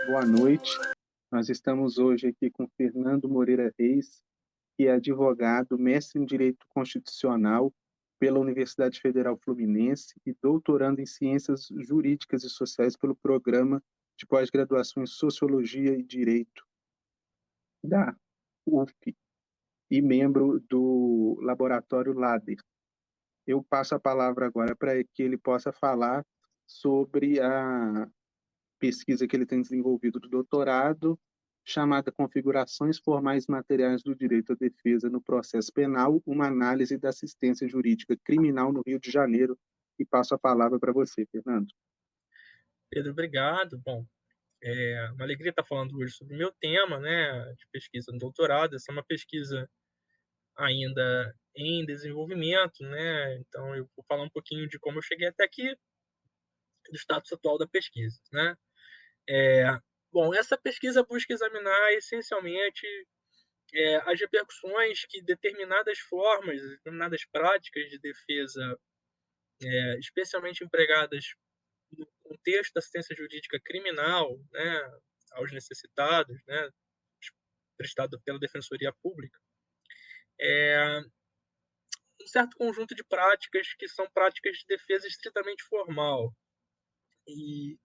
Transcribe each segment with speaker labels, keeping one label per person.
Speaker 1: boa noite. Nós estamos hoje aqui com Fernando Moreira Reis, que é advogado, mestre em Direito Constitucional pela Universidade Federal Fluminense e doutorando em Ciências Jurídicas e Sociais pelo Programa de Pós-Graduação em Sociologia e Direito da UF e membro do Laboratório LADER. Eu passo a palavra agora para que ele possa falar sobre a pesquisa que ele tem desenvolvido do doutorado, chamada Configurações Formais Materiais do Direito à Defesa no Processo Penal, uma análise da assistência jurídica criminal no Rio de Janeiro. E passo a palavra para você, Fernando.
Speaker 2: Pedro, obrigado. Bom, é uma alegria estar falando hoje sobre o meu tema, né, de pesquisa no doutorado. Essa é uma pesquisa ainda em desenvolvimento, né, então eu vou falar um pouquinho de como eu cheguei até aqui, do status atual da pesquisa, né. Bom, essa pesquisa busca examinar essencialmente as repercussões que determinadas formas, determinadas práticas de defesa, especialmente empregadas no contexto da assistência jurídica criminal, né, aos necessitados, né, prestado pela Defensoria Pública, um certo conjunto de práticas que são práticas de defesa estritamente formal. E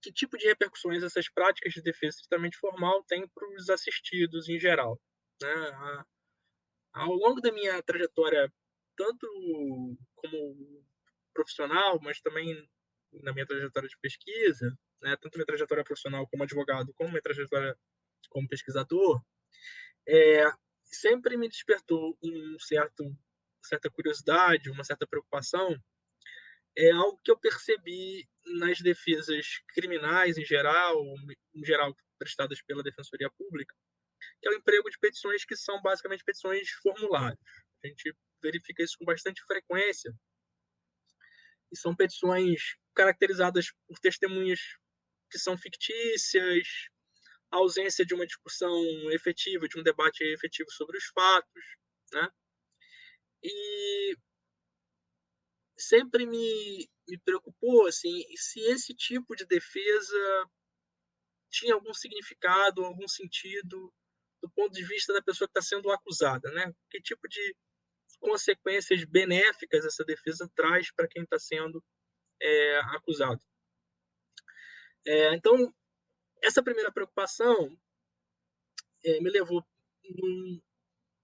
Speaker 2: que tipo de repercussões essas práticas de defesa estritamente formal têm para os assistidos em geral, né? Ao longo da minha trajetória, tanto como profissional, mas também na minha trajetória de pesquisa, né, tanto minha trajetória profissional como advogado, como minha trajetória como pesquisador, é, sempre me despertou certa curiosidade, uma certa preocupação, é algo que eu percebi nas defesas criminais em geral prestadas pela Defensoria Pública, que é o emprego de petições que são basicamente petições formulárias. A gente verifica isso com bastante frequência, e são petições caracterizadas por testemunhas que são fictícias, a ausência de uma discussão efetiva, de um debate efetivo sobre os fatos, né? E sempre me preocupou, assim, se esse tipo de defesa tinha algum significado, algum sentido do ponto de vista da pessoa que está sendo acusada, né? Que tipo de consequências benéficas essa defesa traz para quem está sendo acusado. Então, essa primeira preocupação me levou, no,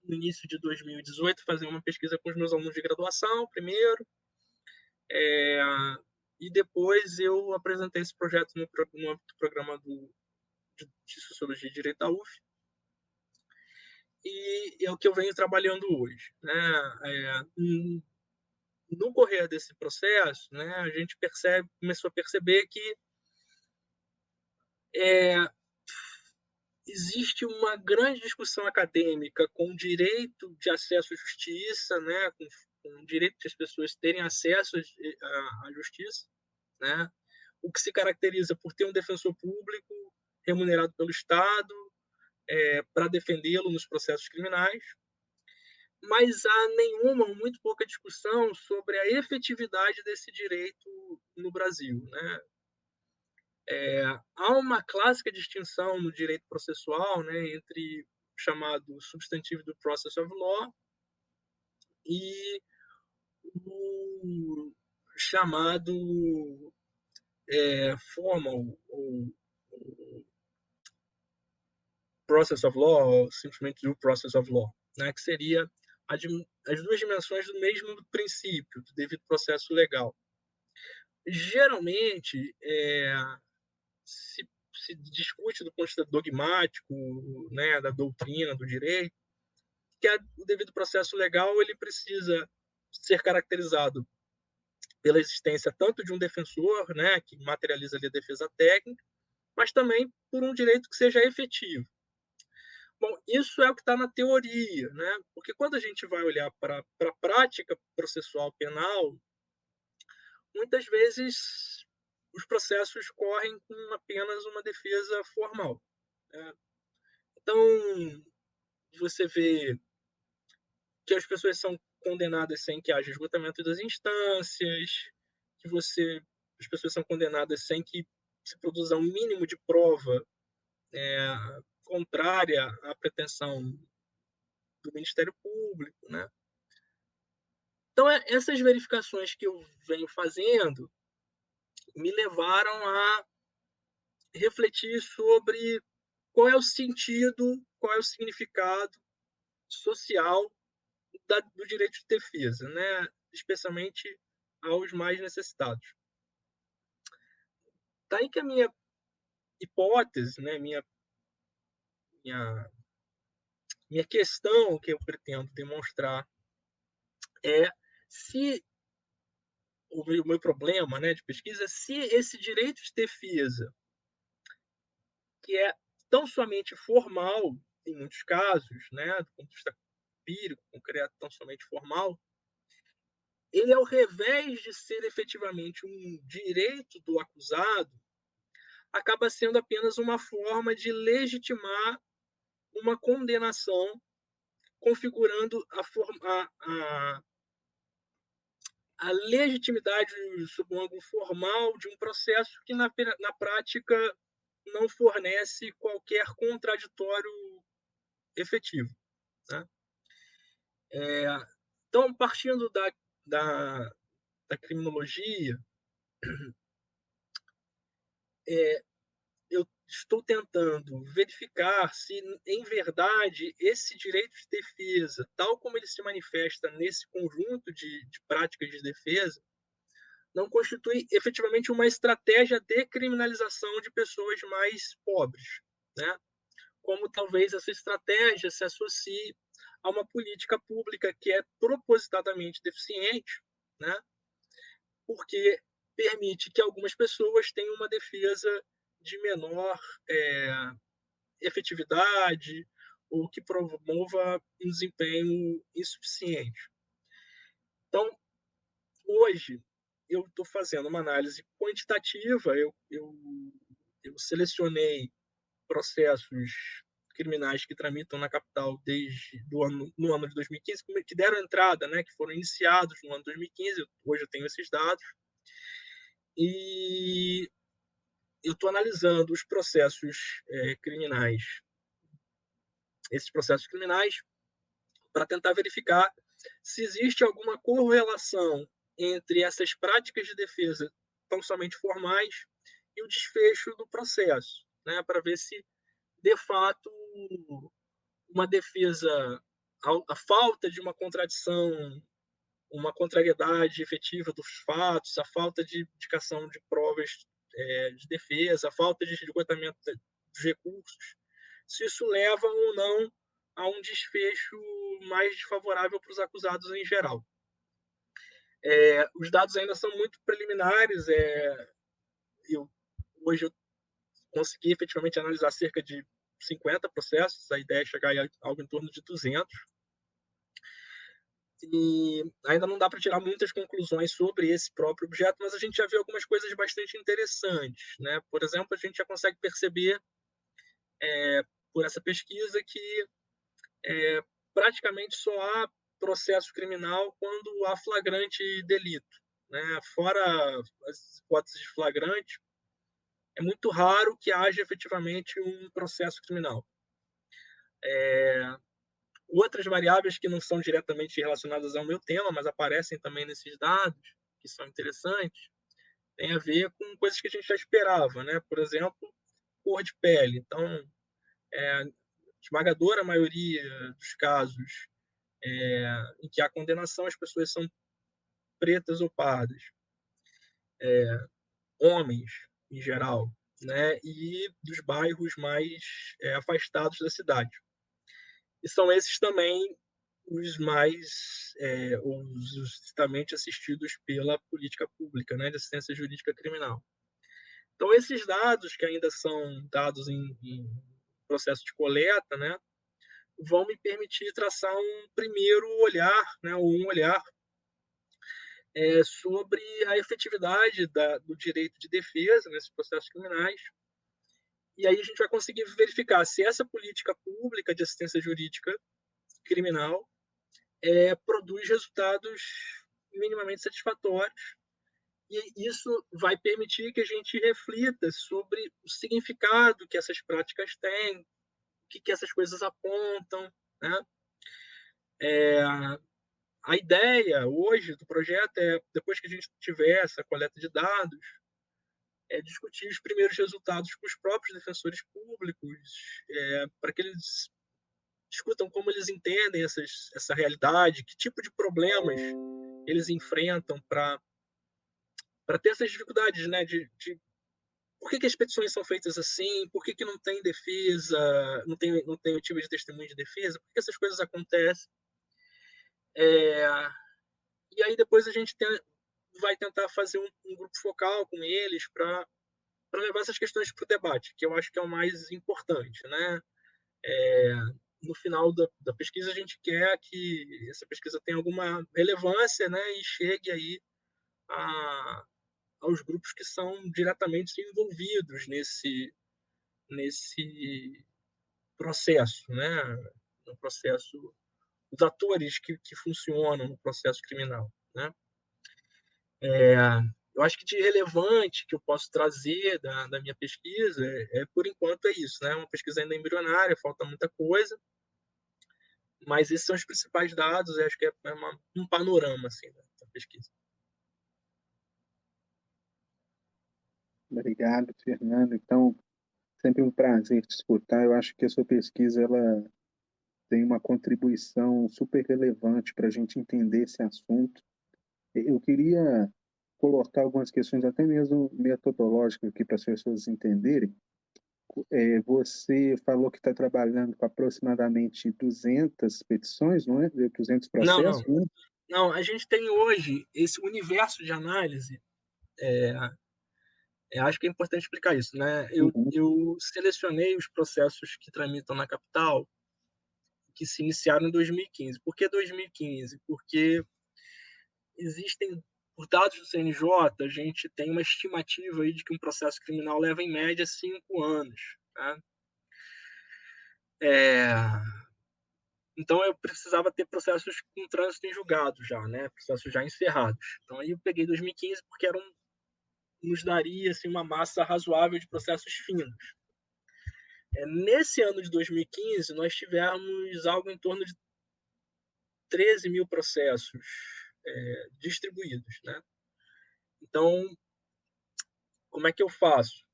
Speaker 2: no início de 2018, a fazer uma pesquisa com os meus alunos de graduação, primeiro, é, e depois eu apresentei esse projeto no âmbito do programa de Sociologia e Direito da UF, e é o que eu venho trabalhando hoje. Né? No correr desse processo, né, a gente começou a perceber que existe uma grande discussão acadêmica com o direito de acesso à justiça, né, com o direito de as pessoas terem acesso à justiça, né, o que se caracteriza por ter um defensor público remunerado pelo Estado para defendê-lo nos processos criminais, mas há nenhuma ou muito pouca discussão sobre a efetividade desse direito no Brasil, né? Há uma clássica distinção no direito processual, né, entre o chamado substantivo do process of law e o chamado formal ou process of law, ou simplesmente do process of law, né, que seria as duas dimensões do mesmo princípio, do devido processo legal. Geralmente, se discute do ponto de vista dogmático, né, da doutrina do direito, que o devido processo legal ele precisa ser caracterizado pela existência tanto de um defensor, né, que materializa ali a defesa técnica, mas também por um direito que seja efetivo. Bom, isso é o que está na teoria, né? Porque quando a gente vai olhar para a prática processual penal, muitas vezes os processos correm com apenas uma defesa formal, né? Então, você vê que as pessoas são condenadas sem que haja esgotamento das instâncias, que as pessoas são condenadas sem que se produza um mínimo de prova contrária à pretensão do Ministério Público, né? Então, essas verificações que eu venho fazendo me levaram a refletir sobre qual é o sentido, qual é o significado social do direito de defesa, né? Especialmente aos mais necessitados. Daí que a minha hipótese, né, minha questão que eu pretendo demonstrar é se o meu problema, né, de pesquisa, se esse direito de defesa, que é tão somente formal em muitos casos, né, do ponto de vista empírico, concreto, tão somente formal, ele, ao revés de ser efetivamente um direito do acusado, acaba sendo apenas uma forma de legitimar uma condenação, configurando a legitimidade, sob um ângulo formal, de um processo que, na prática, não fornece qualquer contraditório efetivo. Né? Então, partindo da, da criminologia, eu estou tentando verificar se, em verdade, esse direito de defesa, tal como ele se manifesta nesse conjunto de práticas de defesa, não constitui efetivamente uma estratégia de criminalização de pessoas mais pobres, né? Como talvez essa estratégia se associe a uma política pública que é propositadamente deficiente, né? Porque permite que algumas pessoas tenham uma defesa de menor efetividade ou que promova um desempenho insuficiente. Então, hoje, eu estou fazendo uma análise quantitativa, eu selecionei processos criminais que tramitam na capital no ano de 2015, que deram entrada, né, que foram iniciados no ano de 2015, hoje eu tenho esses dados, e eu estou analisando os processos criminais, esses processos criminais, para tentar verificar se existe alguma correlação entre essas práticas de defesa tão somente formais e o desfecho do processo, né, para ver se, de fato, uma defesa, a falta de uma contradição, uma contrariedade efetiva dos fatos, a falta de indicação de provas de defesa, a falta de esgotamento dos recursos, se isso leva ou não a um desfecho mais desfavorável para os acusados em geral. Os dados ainda são muito preliminares. Hoje eu consegui efetivamente analisar cerca de 50 processos, a ideia é chegar a algo em torno de 200. E ainda não dá para tirar muitas conclusões sobre esse próprio objeto, mas a gente já viu algumas coisas bastante interessantes. Né? Por exemplo, a gente já consegue perceber, por essa pesquisa, que praticamente só há processo criminal quando há flagrante delito. Né? Fora as hipóteses de flagrante, é muito raro que haja efetivamente um processo criminal. Outras variáveis que não são diretamente relacionadas ao meu tema, mas aparecem também nesses dados, que são interessantes, tem a ver com coisas que a gente já esperava, né? Por exemplo, cor de pele. Então, a esmagadora maioria dos casos em que há condenação, as pessoas são pretas ou pardas, homens em geral, né? E dos bairros mais afastados da cidade. E são esses também os mais os justamente assistidos pela política pública, né, de assistência jurídica criminal. Então, esses dados, que ainda são dados em processo de coleta, né, vão me permitir traçar um primeiro olhar, né, ou um olhar sobre a efetividade do direito de defesa nesses processos criminais. E aí a gente vai conseguir verificar se essa política pública de assistência jurídica criminal produz resultados minimamente satisfatórios E isso vai permitir que a gente reflita sobre o significado que essas práticas têm, o que essas coisas apontam, né? A ideia hoje do projeto é, depois que a gente tiver essa coleta de dados, é discutir os primeiros resultados com os próprios defensores públicos, para que eles discutam como eles entendem essa realidade, que tipo de problemas eles enfrentam para ter essas dificuldades, né, de por que as petições são feitas assim, por que não tem defesa, não tem oitiva de testemunho de defesa, por que essas coisas acontecem. E aí depois a gente vai tentar fazer um grupo focal com eles para levar essas questões para o debate, que eu acho que é o mais importante, né? No final da pesquisa, a gente quer que essa pesquisa tenha alguma relevância, né? E chegue aí a, aos grupos que são diretamente envolvidos nesse processo, né? No processo, os atores que funcionam no processo criminal, né? Eu acho que de relevante que eu posso trazer da minha pesquisa, por enquanto, é isso, né? Uma pesquisa ainda embrionária, falta muita coisa, mas esses são os principais dados, acho que é um panorama assim, da pesquisa.
Speaker 1: Obrigado, Fernando. Então, sempre um prazer te escutar. Eu acho que a sua pesquisa ela tem uma contribuição super relevante para a gente entender esse assunto. Eu queria colocar algumas questões, até mesmo metodológicas, aqui para as pessoas entenderem. Você falou que está trabalhando com aproximadamente 200 petições, não é? 200
Speaker 2: Não, não.
Speaker 1: processos, né?
Speaker 2: Não, a gente tem hoje esse universo de análise. Acho que é importante explicar isso, né?
Speaker 1: Uhum.
Speaker 2: Eu selecionei os processos que tramitam na capital que se iniciaram em 2015. Por que 2015? Porque existem, por dados do CNJ, a gente tem uma estimativa aí de que um processo criminal leva em média 5 anos. Né? Então eu precisava ter processos com trânsito em julgado já, né? Processos já encerrados. Então aí eu peguei 2015 porque nos daria assim, uma massa razoável de processos finos. Nesse ano de 2015, nós tivemos algo em torno de 13 mil processos distribuídos. Né? Então, como é que eu faço?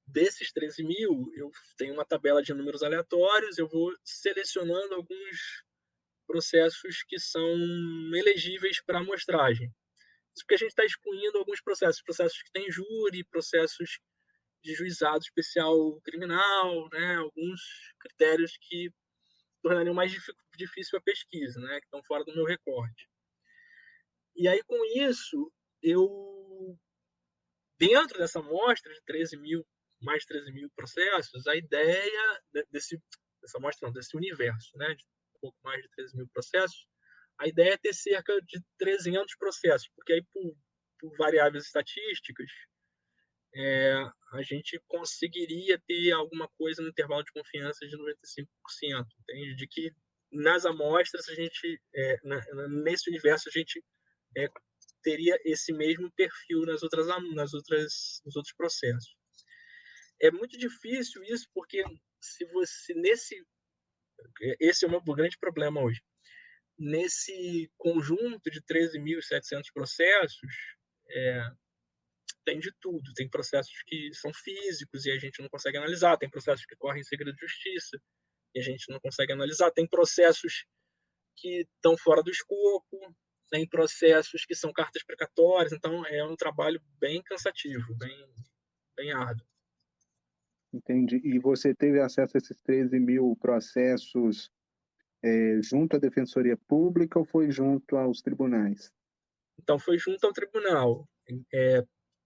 Speaker 2: Desses 13 mil, eu tenho uma tabela de números aleatórios, eu vou selecionando alguns processos que são elegíveis para amostragem. Isso porque a gente está excluindo alguns processos que têm júri, processos de juizado especial criminal, né? Alguns critérios que tornariam mais difícil a pesquisa, né? Que estão fora do meu recorte. E aí, com isso, dentro dessa amostra de 13 mil, mais 13 mil processos, a ideia dessa amostra, não, desse universo, né? De um pouco mais de 13 mil processos, a ideia é ter cerca de 300 processos, porque aí, por variáveis estatísticas, a gente conseguiria ter alguma coisa no intervalo de confiança de 95%, entende? De que nas amostras, nesse universo, a gente teria esse mesmo perfil nos outros processos. É muito difícil isso, porque se você, esse é o meu grande problema hoje. Nesse conjunto de 13.700 processos, tem de tudo. Tem processos que são físicos e a gente não consegue analisar, tem processos que correm em segredo de justiça e a gente não consegue analisar, tem processos que estão fora do escopo, tem processos que são cartas precatórias, então é um trabalho bem cansativo, bem árduo.
Speaker 1: Entendi. E você teve acesso a esses 13 mil processos junto à Defensoria Pública ou foi junto aos tribunais?
Speaker 2: Então foi junto ao tribunal.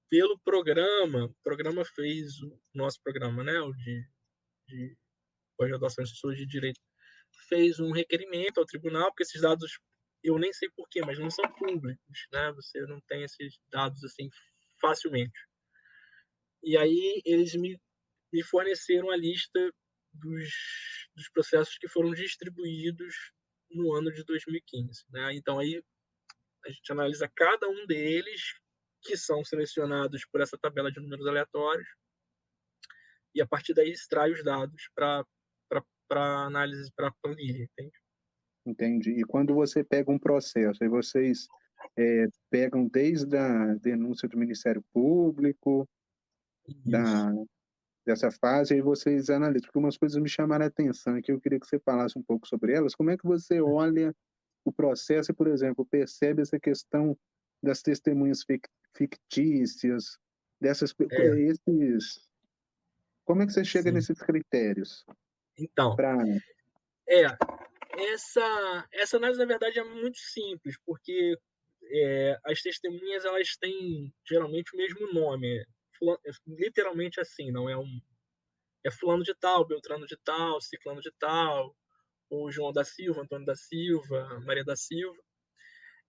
Speaker 2: Pelo programa, o programa fez o nosso programa, né, o de pós-graduação em Sociologia de Direito, fez um requerimento ao tribunal, porque esses dados, eu nem sei porquê, mas não são públicos, né? Você não tem esses dados assim facilmente. E aí eles me forneceram a lista dos processos que foram distribuídos no ano de 2015. Né? Então aí A gente analisa cada um deles, que são selecionados por essa tabela de números aleatórios, e a partir daí extrai os dados para análise, para planilha, entende?
Speaker 1: Entendi. E quando você pega um processo, aí vocês pegam desde a denúncia do Ministério Público,
Speaker 2: Isso.
Speaker 1: da, dessa fase, aí vocês analisam, porque umas coisas me chamaram a atenção, e que eu queria que você falasse um pouco sobre elas. Como é que você olha o processo e, por exemplo, percebe essa questão das testemunhas fictícias,
Speaker 2: É,
Speaker 1: como é que você chega
Speaker 2: sim.
Speaker 1: nesses critérios
Speaker 2: Então,
Speaker 1: para
Speaker 2: é, essa análise, na verdade, é muito simples, porque as testemunhas elas têm geralmente o mesmo nome, literalmente assim, não é é fulano de tal, Beltrano de tal, Ciclano de tal, ou João da Silva, Antônio da Silva, Maria da Silva.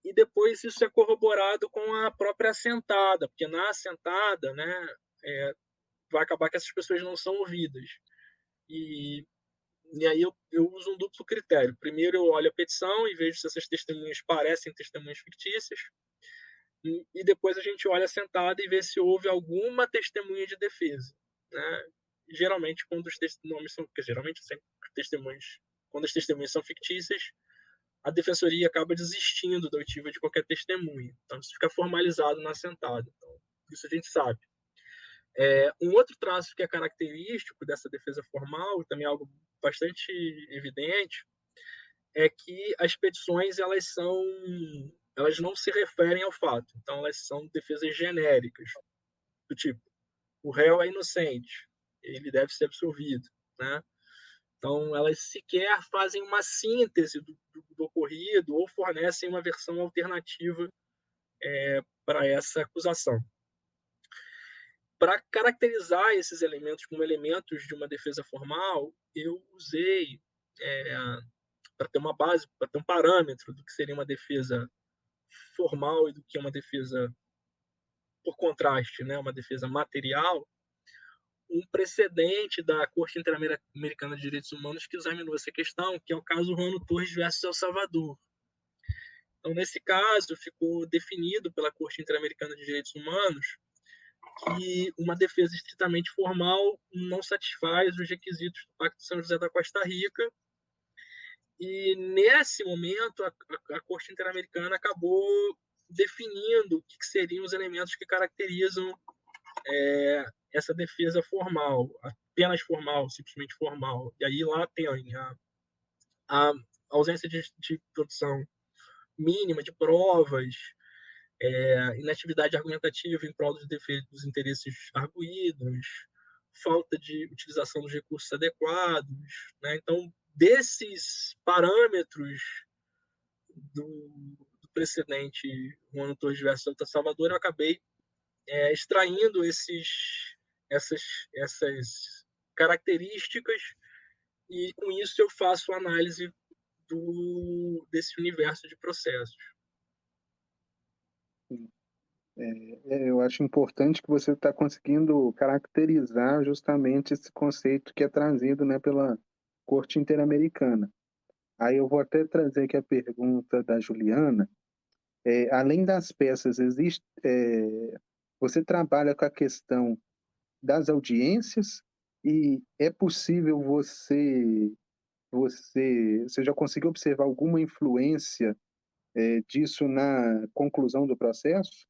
Speaker 2: E depois isso é corroborado com a própria assentada, porque na assentada, né, vai acabar que essas pessoas não são ouvidas. E, e aí eu uso um duplo critério. Primeiro eu olho a petição e vejo se essas testemunhas parecem testemunhas fictícias, e depois a gente olha a assentada e vê se houve alguma testemunha de defesa, né? Geralmente quando os testemunhos são, porque geralmente sempre testemunhas, quando as testemunhas são fictícias, a defensoria acaba desistindo da oitiva de qualquer testemunha. Então, isso fica formalizado na assentada. Então, isso a gente sabe. Um outro traço que é característico dessa defesa formal, também é algo bastante evidente, é que as petições elas não se referem ao fato. Então, elas são defesas genéricas, do tipo, o réu é inocente, ele deve ser absolvido, né? Então, elas sequer fazem uma síntese do ocorrido ou fornecem uma versão alternativa para essa acusação. Para caracterizar esses elementos como elementos de uma defesa formal, eu usei, para ter uma base, para ter um parâmetro do que seria uma defesa formal e do que é uma defesa, por contraste, né, uma defesa material, um precedente da Corte Interamericana de Direitos Humanos que examinou essa questão, que é o caso Juano Torres versus El Salvador. Então, nesse caso, ficou definido pela Corte Interamericana de Direitos Humanos que uma defesa estritamente formal não satisfaz os requisitos do Pacto de São José da Costa Rica. E, nesse momento, a Corte Interamericana acabou definindo o que seriam os elementos que caracterizam essa defesa formal, apenas formal, simplesmente formal. E aí lá tem a ausência de produção mínima de provas, inatividade argumentativa em prol dos interesses arguídos, falta de utilização dos recursos adequados. Né? Então, desses parâmetros do precedente Juan Torres versus Santa Salvador, eu acabei extraindo essas, essas características e, com isso, eu faço análise desse universo de processos.
Speaker 1: eu acho importante que você está conseguindo caracterizar justamente esse conceito que é trazido, né, pela Corte Interamericana. Aí eu vou até trazer aqui a pergunta da Juliana. Além das peças, você trabalha com a questão das audiências e é possível você já conseguiu observar alguma influência disso na conclusão do processo?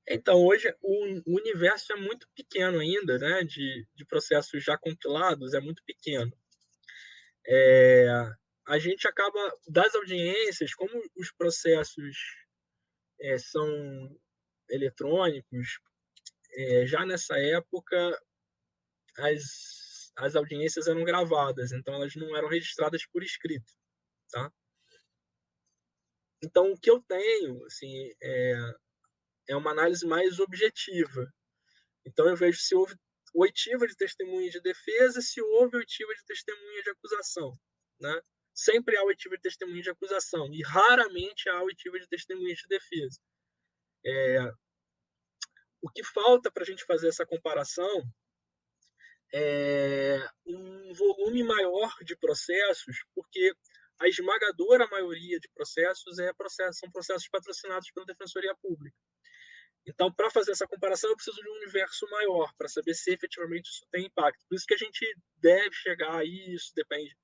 Speaker 2: Então, hoje o universo é muito pequeno ainda, né, de processos já compilados, é muito pequeno. A gente acaba, das audiências, como os processos são eletrônicos, já nessa época as audiências eram gravadas, então elas não eram registradas por escrito, tá? Então, o que eu tenho, assim, é uma análise mais objetiva. Então, eu vejo se houve oitiva de testemunha de defesa, se houve oitiva de testemunha de acusação, né? Sempre há oitiva de testemunha de acusação e raramente há oitiva de testemunha de defesa. O que falta para a gente fazer essa comparação é um volume maior de processos, porque a esmagadora maioria de processos são processos patrocinados pela Defensoria Pública. Então, para fazer essa comparação, eu preciso de um universo maior, para saber se efetivamente isso tem impacto. Por isso que a gente deve chegar a isso, depende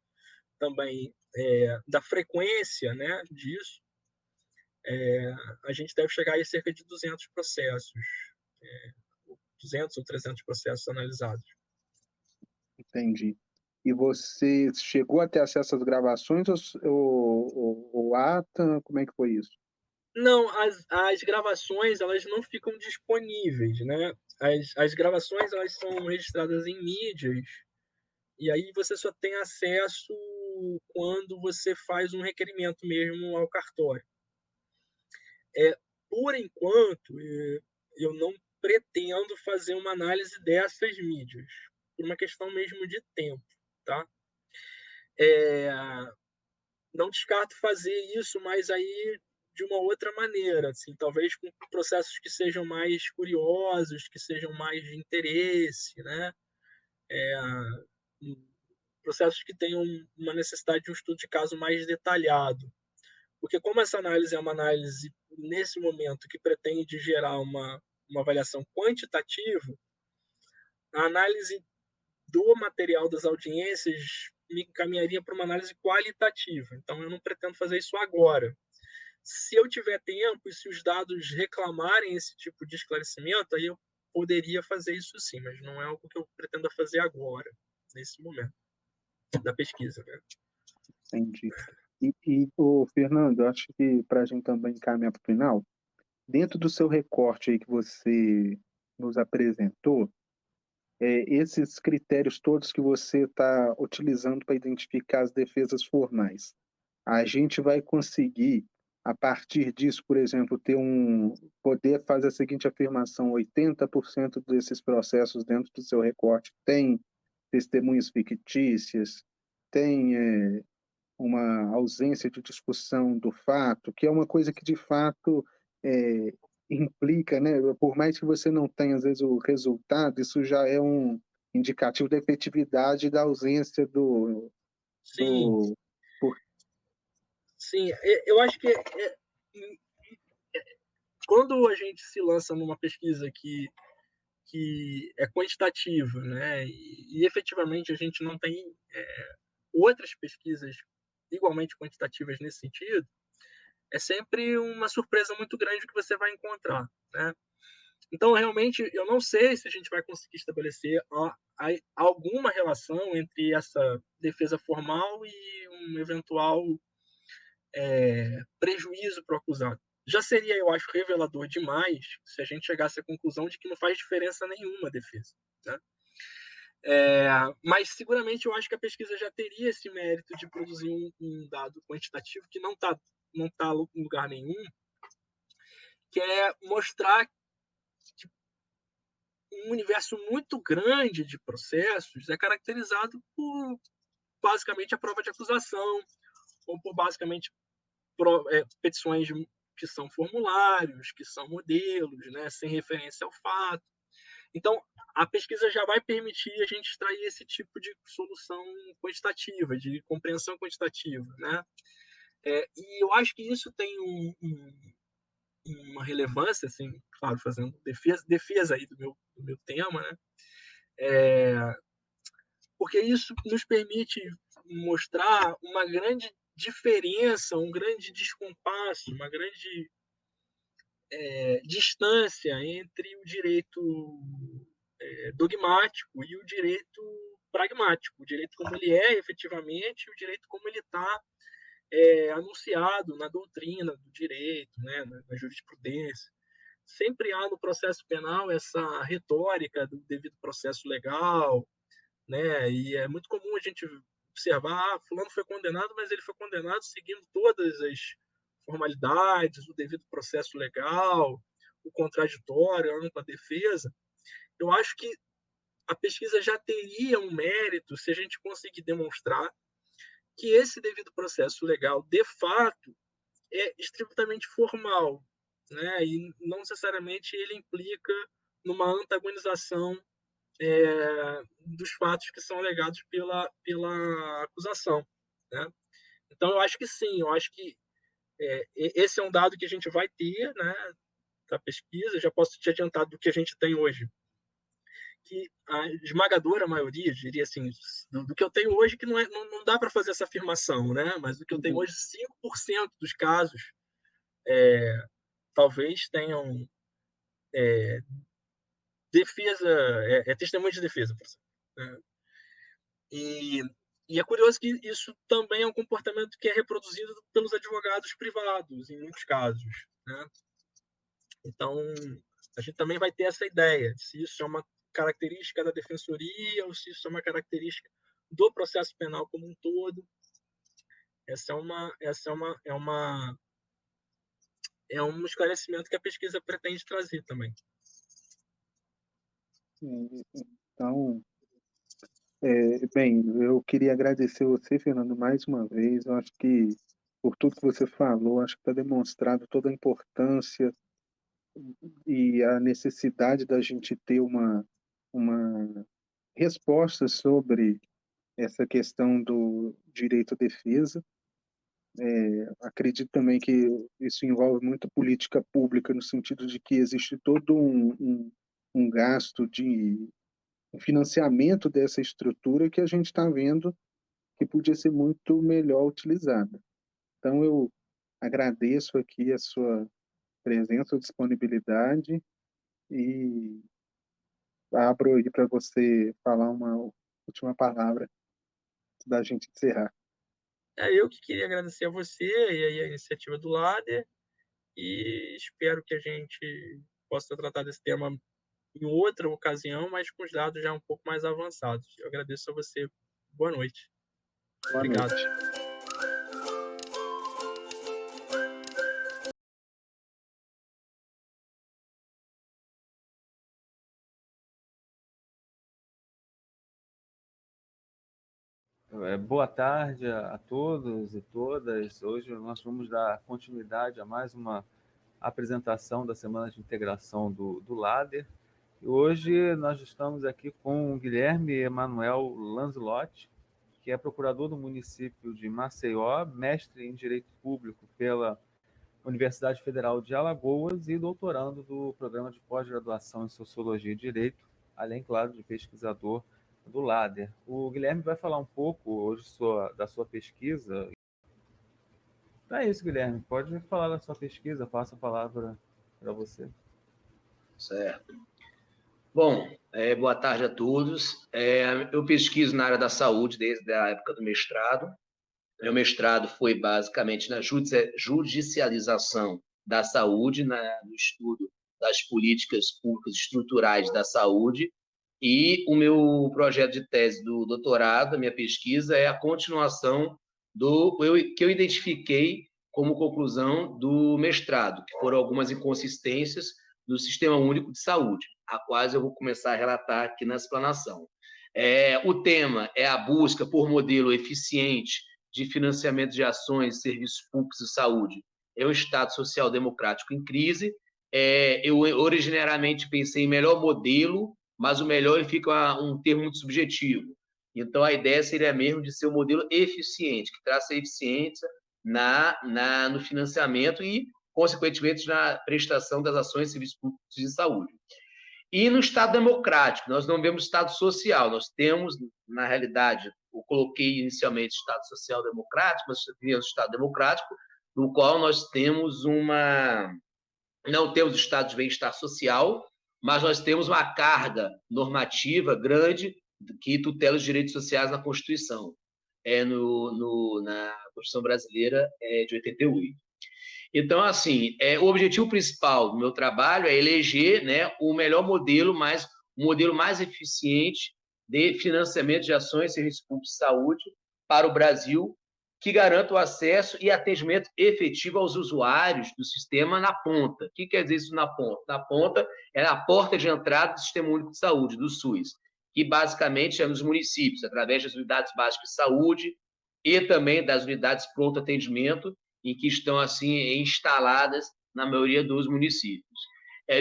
Speaker 2: também da frequência, né, disso. A gente deve chegar a cerca de 200 processos, 200 ou 300 processos analisados.
Speaker 1: Entendi. E você chegou a ter acesso às gravações ou ata? Como é que foi isso?
Speaker 2: Não, as gravações elas não ficam disponíveis, né? As gravações elas são registradas em mídias e aí você só tem acesso quando você faz um requerimento mesmo ao cartório. Por enquanto, eu não pretendo fazer uma análise dessas mídias, por uma questão mesmo de tempo, tá? Não descarto fazer isso, mas aí de uma outra maneira, assim, talvez com processos que sejam mais curiosos, que sejam mais de interesse, né? Processos que tenham uma necessidade de um estudo de caso mais detalhado. Porque como essa análise é uma análise, nesse momento, que pretende gerar uma avaliação quantitativa, a análise do material das audiências me encaminharia para uma análise qualitativa. Então, eu não pretendo fazer isso agora. Se eu tiver tempo e se os dados reclamarem esse tipo de esclarecimento, aí eu poderia fazer isso sim, mas não é algo que eu pretenda fazer agora, nesse momento da pesquisa, né?
Speaker 1: Entendi. Fernando, eu acho que para a gente também encaminhar para o final, dentro do seu recorte aí que você nos apresentou, esses critérios todos que você está utilizando para identificar as defesas formais, a gente vai conseguir, a partir disso, por exemplo, poder fazer a seguinte afirmação: 80% desses processos dentro do seu recorte tem testemunhas fictícias, tem uma ausência de discussão do fato, que é uma coisa que de fato é, implica, né? Por mais que você não tenha às vezes o resultado, isso já é um indicativo da efetividade da ausência
Speaker 2: Sim,
Speaker 1: do por,
Speaker 2: sim. Eu acho que quando a gente se lança numa pesquisa que é quantitativa, né, e efetivamente a gente não tem outras pesquisas igualmente quantitativas nesse sentido, é sempre uma surpresa muito grande que você vai encontrar, né? Então, realmente, eu não sei se a gente vai conseguir estabelecer alguma relação entre essa defesa formal e um eventual prejuízo para o acusado. Já seria, eu acho, revelador demais se a gente chegasse à conclusão de que não faz diferença nenhuma a defesa, né? Mas seguramente eu acho que a pesquisa já teria esse mérito de produzir um dado quantitativo que não tá em lugar nenhum, que é mostrar que um universo muito grande de processos é caracterizado por basicamente a prova de acusação, ou por basicamente petições que são formulários, que são modelos, né, sem referência ao fato. Então, a pesquisa já vai permitir a gente extrair esse tipo de solução quantitativa, de compreensão quantitativa, né? E eu acho que isso tem uma relevância, assim, claro, fazendo defesa aí do meu tema, né? Porque isso nos permite mostrar uma grande diferença, um grande descompasso, uma grande distância entre o direito dogmático e o direito pragmático, o direito como ele é efetivamente e o direito como ele está anunciado na doutrina do direito, né, na jurisprudência. Sempre há no processo penal essa retórica do devido processo legal, né, e é muito comum a gente observar, fulano foi condenado, mas ele foi condenado seguindo todas as formalidades, o devido processo legal, o contraditório, a ampla defesa. Eu acho que a pesquisa já teria um mérito se a gente conseguir demonstrar que esse devido processo legal, de fato, é estritamente formal, né? E não necessariamente ele implica numa antagonização dos fatos que são alegados pela acusação, né? Então, eu acho que sim, eu acho que esse é um dado que a gente vai ter, né, da pesquisa. Já posso te adiantar do que a gente tem hoje, que a esmagadora maioria, diria assim, do que eu tenho hoje, que não dá para fazer essa afirmação, né? Mas do que eu tenho
Speaker 1: Uhum.
Speaker 2: hoje, 5% dos casos talvez tenham defesa, testemunho de defesa, por exemplo, né? E, e é curioso que isso também é um comportamento que é reproduzido pelos advogados privados, em muitos casos, né? Então, a gente também vai ter essa ideia de se isso é uma característica da defensoria ou se isso é uma característica do processo penal como um todo. É um esclarecimento que a pesquisa pretende trazer também.
Speaker 1: Então, bem, eu queria agradecer você, Fernando, mais uma vez. Eu acho que, por tudo que você falou, acho que está demonstrado toda a importância e a necessidade da gente ter uma resposta sobre essa questão do direito à defesa. Acredito também que isso envolve muita política pública, no sentido de que existe todo um gasto de um financiamento dessa estrutura que a gente está vendo que podia ser muito melhor utilizada. Então, eu agradeço aqui a sua presença, disponibilidade e abro aí para você falar uma última palavra da gente encerrar.
Speaker 2: Eu que queria agradecer a você e a iniciativa do LADER, e espero que a gente possa tratar desse tema em outra ocasião, mas com os dados já um pouco mais avançados. Eu agradeço a você. Boa noite.
Speaker 1: Boa
Speaker 2: Obrigado.
Speaker 1: noite.
Speaker 3: Boa tarde a todos e todas. Hoje nós vamos dar continuidade a mais uma apresentação da Semana de Integração do LADER. E hoje nós estamos aqui com o Guilherme Emanuel Lanzelotti, que é procurador do município de Maceió, mestre em Direito Público pela Universidade Federal de Alagoas e doutorando do programa de pós-graduação em Sociologia e Direito, além, claro, de pesquisador do LADER. O Guilherme vai falar um pouco hoje da sua pesquisa. Então é isso, Guilherme. Pode falar da sua pesquisa, passo a palavra para você.
Speaker 4: Certo. Bom, boa tarde a todos. Eu pesquiso na área da saúde desde a época do mestrado. Meu mestrado foi basicamente na judicialização da saúde, no estudo das políticas públicas estruturais da saúde, e o meu projeto de tese do doutorado, a minha pesquisa, é a continuação que eu identifiquei como conclusão do mestrado, que foram algumas inconsistências do Sistema Único de Saúde, a quais eu vou começar a relatar aqui na explanação. O tema é a busca por modelo eficiente de financiamento de ações, serviços públicos de saúde é um Estado social-democrático em crise. Eu originariamente pensei em melhor modelo, mas o melhor fica um termo muito subjetivo. Então, a ideia seria mesmo de ser um modelo eficiente, que traz eficiência no financiamento e, consequentemente, na prestação das ações e serviços públicos de saúde. E no Estado democrático, nós não vemos Estado social, nós temos, na realidade, eu coloquei inicialmente Estado social democrático, mas temos Estado democrático, no qual nós temos não temos o Estado de bem-estar social, mas nós temos uma carga normativa grande que tutela os direitos sociais na Constituição, na Constituição Brasileira de 88. Então, assim, o objetivo principal do meu trabalho é eleger, né, o melhor modelo, um modelo mais eficiente de financiamento de ações e serviços públicos de saúde para o Brasil, que garanta o acesso e atendimento efetivo aos usuários do sistema na ponta. O que quer dizer isso na ponta? Na ponta é a porta de entrada do Sistema Único de Saúde, do SUS, que basicamente é nos municípios, através das unidades básicas de saúde e também das unidades pronto atendimento, em que estão assim instaladas na maioria dos municípios.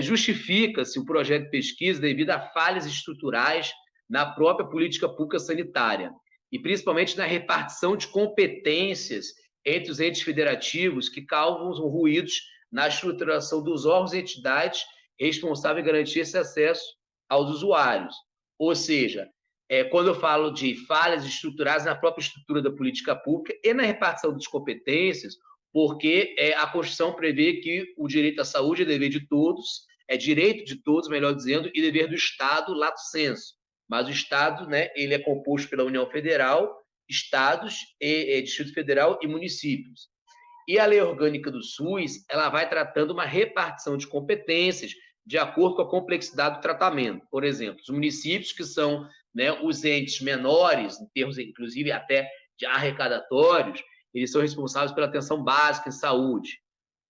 Speaker 4: Justifica-se o projeto de pesquisa devido a falhas estruturais na própria política pública sanitária. e principalmente na repartição de competências entre os entes federativos que causam ruídos na estruturação dos órgãos e entidades responsáveis em garantir esse acesso aos usuários. Ou seja, quando eu falo de falhas estruturais na própria estrutura da política pública e na repartição das competências, porque a Constituição prevê que o direito à saúde é dever de todos, é direito de todos, melhor dizendo, e dever do Estado, lato sensu. Mas o Estado, né, ele é composto pela União Federal, Estados, Distrito Federal e municípios. E a Lei Orgânica do SUS, ela vai tratando uma repartição de competências de acordo com a complexidade do tratamento. Por exemplo, os municípios, que são, né, os entes menores, em termos, inclusive, até de arrecadatórios, eles são responsáveis pela atenção básica em saúde.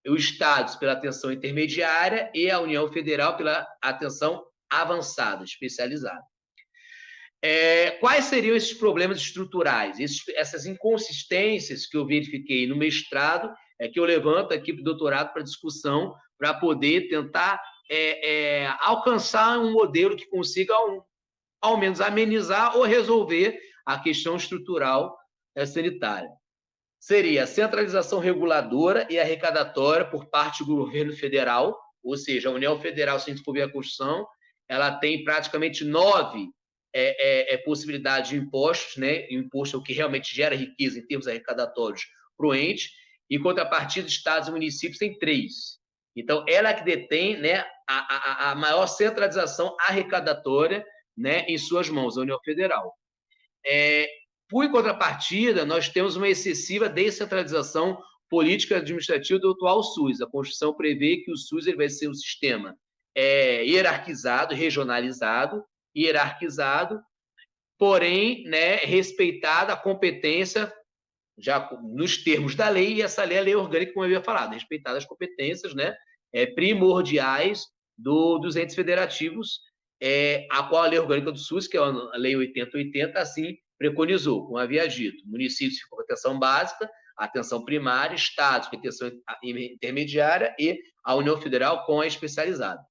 Speaker 4: Os estados pela atenção intermediária e a União Federal pela atenção avançada, especializada. Quais seriam esses problemas estruturais, essas inconsistências que eu verifiquei no mestrado, que eu levanto aqui para o doutorado para discussão, para poder tentar alcançar um modelo que consiga, ao menos, amenizar ou resolver a questão estrutural sanitária. Seria a centralização reguladora e arrecadatória por parte do governo federal, ou seja, a União Federal, se a gente for ver a Constituição, ela tem praticamente 9 possibilidades de impostos, né? Imposto é o que realmente gera riqueza em termos arrecadatórios para o ente, e contrapartida, estados e municípios têm 3. Então, ela que detém, né, a maior centralização arrecadatória, né, em suas mãos, a União Federal. Por contrapartida, nós temos uma excessiva descentralização política administrativa do atual SUS. A Constituição prevê que o SUS ele vai ser um sistema hierarquizado, regionalizado, hierarquizado, porém, né, respeitada a competência, já nos termos da lei, e essa lei é a lei orgânica, como eu havia falado, respeitadas as competências, né, primordiais dos entes federativos, a qual a lei orgânica do SUS, que é a lei 8080, assim preconizou, como havia dito, municípios com atenção básica, atenção primária, estados com atenção intermediária e a União Federal com a especializada.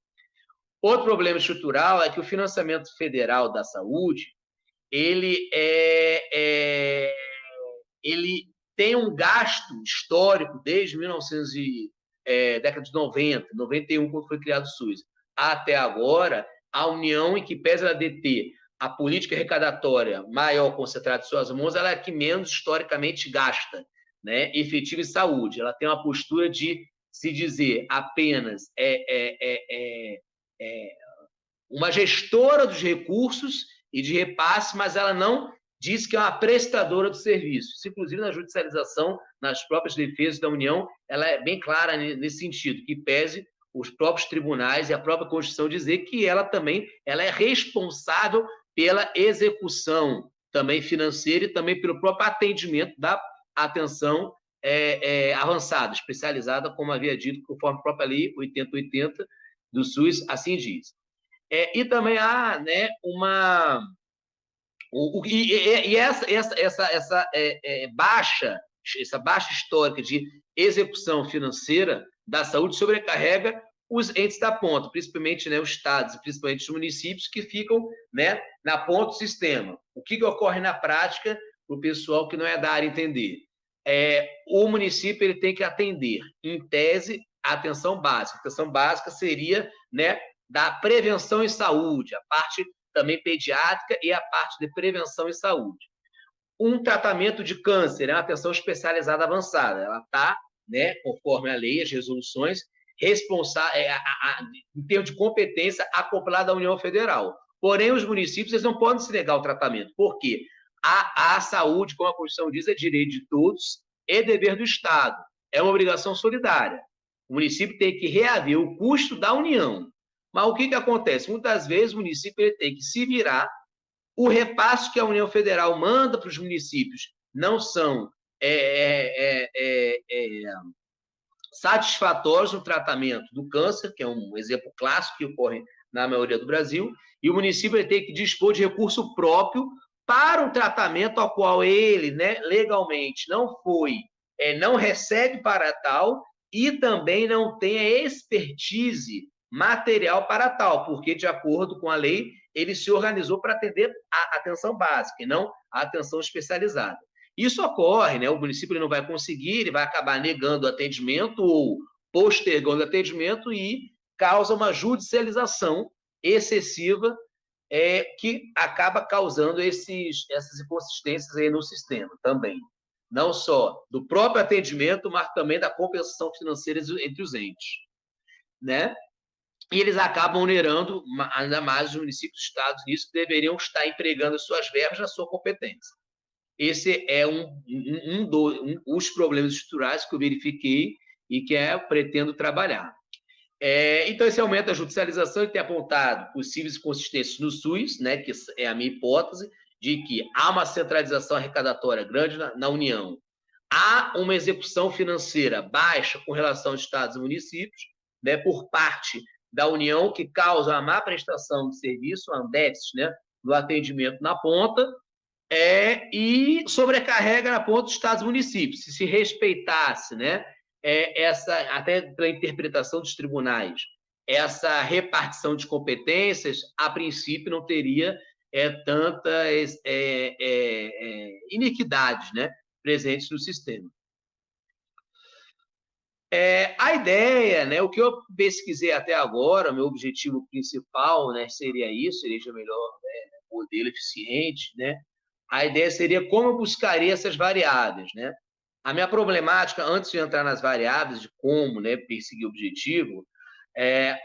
Speaker 4: Outro problema estrutural é que o financiamento federal da saúde, ele tem um gasto histórico desde década de 90, 91, quando foi criado o SUS, até agora. A União, em que pese ela deter a política arrecadatória maior concentrada em suas mãos, ela é a que menos historicamente gasta, né, efetivo em saúde. Ela tem uma postura de se dizer apenas uma gestora dos recursos e de repasse, mas ela não diz que é uma prestadora do serviço. Isso, inclusive, na judicialização, nas próprias defesas da União, ela é bem clara nesse sentido, que pese os próprios tribunais e a própria Constituição dizer que ela também é responsável pela execução também financeira e também pelo próprio atendimento da atenção avançada, especializada, como havia dito, conforme a própria lei 8080 do SUS, assim diz. E também há, né, essa baixa histórica de execução financeira da saúde sobrecarrega os entes da ponta, principalmente, né, os estados, principalmente os municípios, que ficam, né, na ponta do sistema. O que ocorre na prática, para o pessoal que não é da área entender? O município ele tem que atender, em tese, a atenção básica. A atenção básica seria, né, da prevenção em saúde, a parte também pediátrica e a parte de prevenção em saúde. Um tratamento de câncer é uma atenção especializada avançada. Ela está, né, conforme a lei, as resoluções, responsável, em termos de competência, acoplada à União Federal. Porém, os municípios eles não podem se negar ao tratamento. Por quê? A saúde, como a Constituição diz, é direito de todos e dever do Estado. É uma obrigação solidária. O município tem que reaver o custo da União. Mas o que acontece? Muitas vezes o município ele tem que se virar, o repasse que a União Federal manda para os municípios não são satisfatórios no tratamento do câncer, que é um exemplo clássico que ocorre na maioria do Brasil, e o município ele tem que dispor de recurso próprio para um tratamento ao qual ele, né, legalmente não recebe para tal e também não tem a expertise material para tal, porque, de acordo com a lei, ele se organizou para atender a atenção básica e não a atenção especializada. Isso ocorre, né? O município ele não vai conseguir, ele vai acabar negando o atendimento ou postergando o atendimento e causa uma judicialização excessiva que acaba causando essas inconsistências aí no sistema também. Não só do próprio atendimento, mas também da compensação financeira entre os entes, né? E eles acabam onerando ainda mais os municípios e estados nisso, que deveriam estar empregando as suas verbas na sua competência. Esse é os problemas estruturais que eu verifiquei e que eu pretendo trabalhar. Então, esse aumento da judicialização tem apontado possíveis inconsistências no SUS, né, que é a minha hipótese, de que há uma centralização arrecadatória grande na União, há uma execução financeira baixa com relação aos estados e municípios, né, por parte da União, que causa uma má prestação de serviço, um déficit, né, no atendimento na ponta, e sobrecarrega na ponta dos estados e municípios. Se respeitasse, né, até pela interpretação dos tribunais, essa repartição de competências, a princípio não teria tantas iniquidades, né, presentes no sistema. A ideia, né, o que eu pesquisei até agora, o meu objetivo principal, né, seria isso, seria o melhor modelo eficiente, né? A ideia seria como eu buscaria essas variáveis, né? A minha problemática, antes de entrar nas variáveis de como, né, perseguir o objetivo,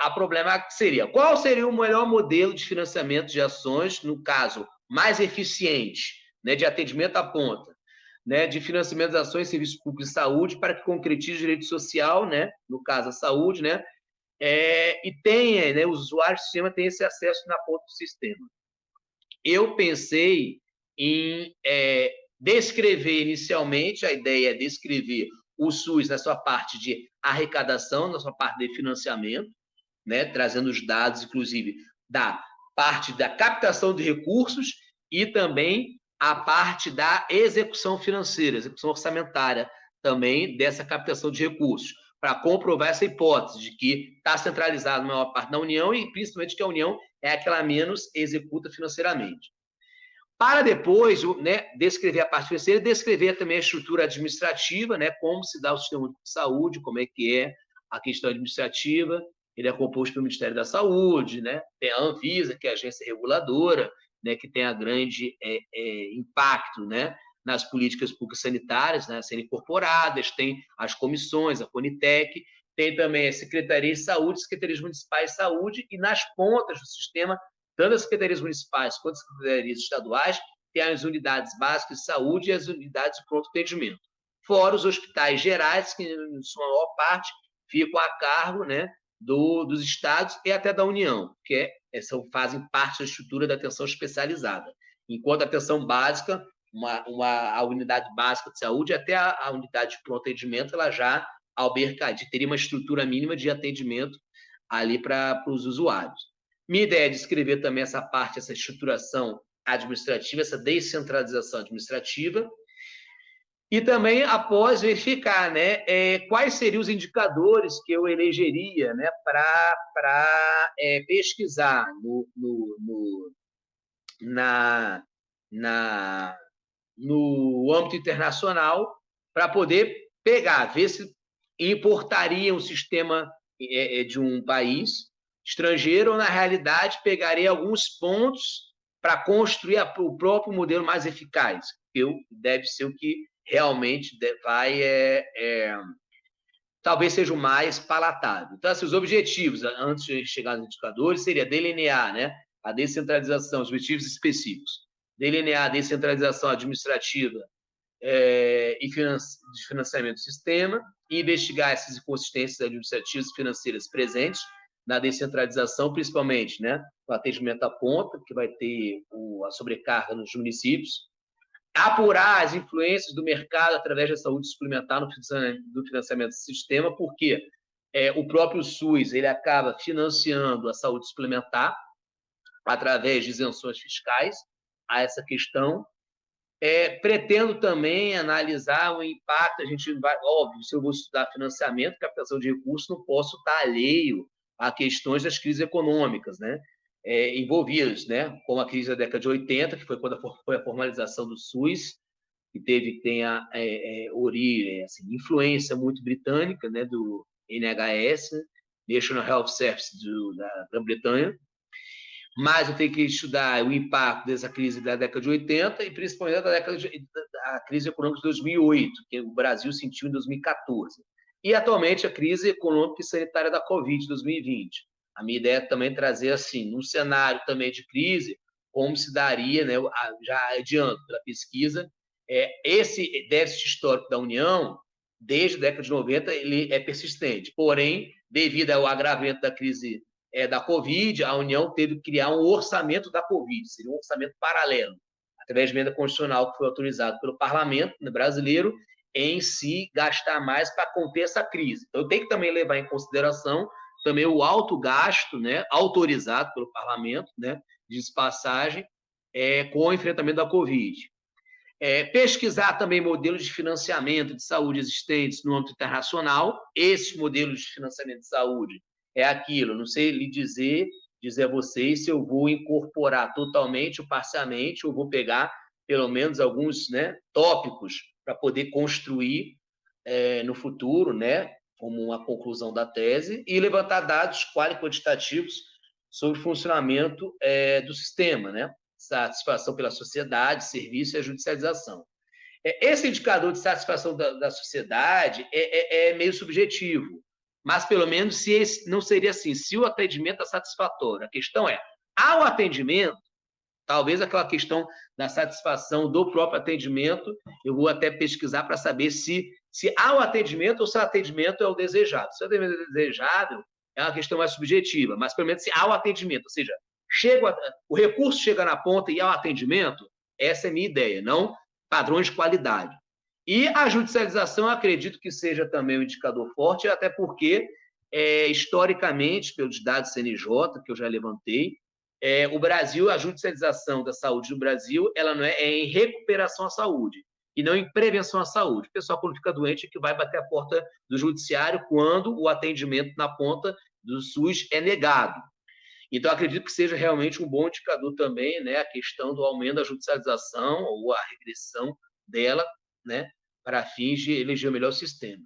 Speaker 4: a problemática seria qual seria o melhor modelo de financiamento de ações, no caso, mais eficiente, né, de atendimento à ponta, né, de financiamento de ações e serviços públicos de saúde para que concretize o direito social, né, no caso a saúde, né, e tenha, né, os usuários do sistema tenham esse acesso na ponta do sistema. Eu pensei em descrever inicialmente, a ideia é descrever o SUS na sua parte de arrecadação, na sua parte de financiamento, né, trazendo os dados, inclusive, da parte da captação de recursos e também a parte da execução financeira, execução orçamentária também dessa captação de recursos, para comprovar essa hipótese de que está centralizado na maior parte da União e, principalmente, que a União é aquela menos executa financeiramente. Para depois, né, descrever a parte financeira, descrever também a estrutura administrativa, né, como se dá o sistema de saúde, como é que é a questão administrativa. Ele é composto pelo Ministério da Saúde, né, tem a Anvisa, que é a agência reguladora, né, que tem a grande impacto, né, nas políticas públicas sanitárias, né, sendo incorporadas, tem as comissões, a Conitec, tem também a Secretaria de Saúde, Secretarias Municipais de Saúde, e nas pontas do sistema, tanto as secretarias municipais quanto as secretarias estaduais, tem as unidades básicas de saúde e as unidades de pronto atendimento. Fora os hospitais gerais, que, em sua maior parte, ficam a cargo, né, dos estados e até da União, que fazem parte da estrutura da atenção especializada. Enquanto a atenção básica, a unidade básica de saúde, até a unidade de pronto atendimento, ela já teria uma estrutura mínima de atendimento ali para os usuários. Minha ideia é descrever também essa parte, essa estruturação administrativa, essa descentralização administrativa, e também, após, verificar, né, quais seriam os indicadores que eu elegeria, né, para pesquisar no âmbito internacional, para poder ver se importaria um sistema de um país estrangeiro, ou, na realidade, pegaria alguns pontos para construir o próprio modelo mais eficaz, que deve ser o que realmente talvez seja o mais palatável. Então, assim, os objetivos, antes de chegar nos indicadores, seria delinear, né, a descentralização, os objetivos específicos, delinear a descentralização administrativa e de financiamento do sistema, e investigar essas inconsistências administrativas e financeiras presentes na descentralização, principalmente, né, o atendimento à ponta, que vai ter a sobrecarga nos municípios, apurar as influências do mercado através da saúde suplementar no financiamento do sistema, porque o próprio SUS ele acaba financiando a saúde suplementar através de isenções fiscais a essa questão. Pretendo também analisar o impacto, óbvio, se eu vou estudar financiamento, captação de recursos, não posso estar alheio a questões das crises econômicas, né? envolvidos, né? Como a crise da década de 80, que foi quando foi a formalização do SUS, que tem a origem, assim, influência muito britânica, né, do NHS, National Health Service da Grã-Bretanha, mas eu tenho que estudar o impacto dessa crise da década de 80 e principalmente da crise econômica de 2008, que o Brasil sentiu em 2014. E, atualmente, a crise econômica e sanitária da Covid de 2020. A minha ideia é também trazer, assim, num cenário também de crise, como se daria, né, já adianto pela pesquisa, esse déficit histórico da União, desde a década de 90, ele é persistente. Porém, devido ao agravamento da crise da Covid, a União teve que criar um orçamento da Covid, seria um orçamento paralelo, através de emenda constitucional que foi autorizado pelo parlamento brasileiro, em si gastar mais para conter essa crise. Então, tem que também levar em consideração também o alto gasto, né, autorizado pelo parlamento, né, de passagem, com o enfrentamento da Covid. Pesquisar também modelos de financiamento de saúde existentes no âmbito internacional. Esses modelos de financiamento de saúde é aquilo, não sei lhe dizer a vocês se eu vou incorporar totalmente ou parcialmente, ou vou pegar pelo menos alguns, né, tópicos para poder construir no futuro, né, como uma conclusão da tese, e levantar dados quantitativos sobre o funcionamento do sistema, né, satisfação pela sociedade, serviço e a judicialização. Esse indicador de satisfação da sociedade é meio subjetivo, mas pelo menos não seria assim, se o atendimento é satisfatório. A questão ao atendimento, talvez aquela questão da satisfação do próprio atendimento, eu vou até pesquisar para saber se há o atendimento ou se o atendimento é o desejado. Se o atendimento é desejável, é uma questão mais subjetiva, mas pelo menos se há o atendimento, ou seja, o recurso chega na ponta e há o atendimento, essa é a minha ideia, não padrões de qualidade. E a judicialização, eu acredito que seja também um indicador forte, até porque, historicamente, pelos dados CNJ, que eu já levantei, o Brasil, a judicialização da saúde no Brasil, ela não é em recuperação à saúde, e não em prevenção à saúde. O pessoal, quando fica doente, é que vai bater a porta do judiciário quando o atendimento na ponta do SUS é negado. Então, acredito que seja realmente um bom indicador também, né, a questão do aumento da judicialização ou a regressão dela, né, para fins de eleger o melhor sistema.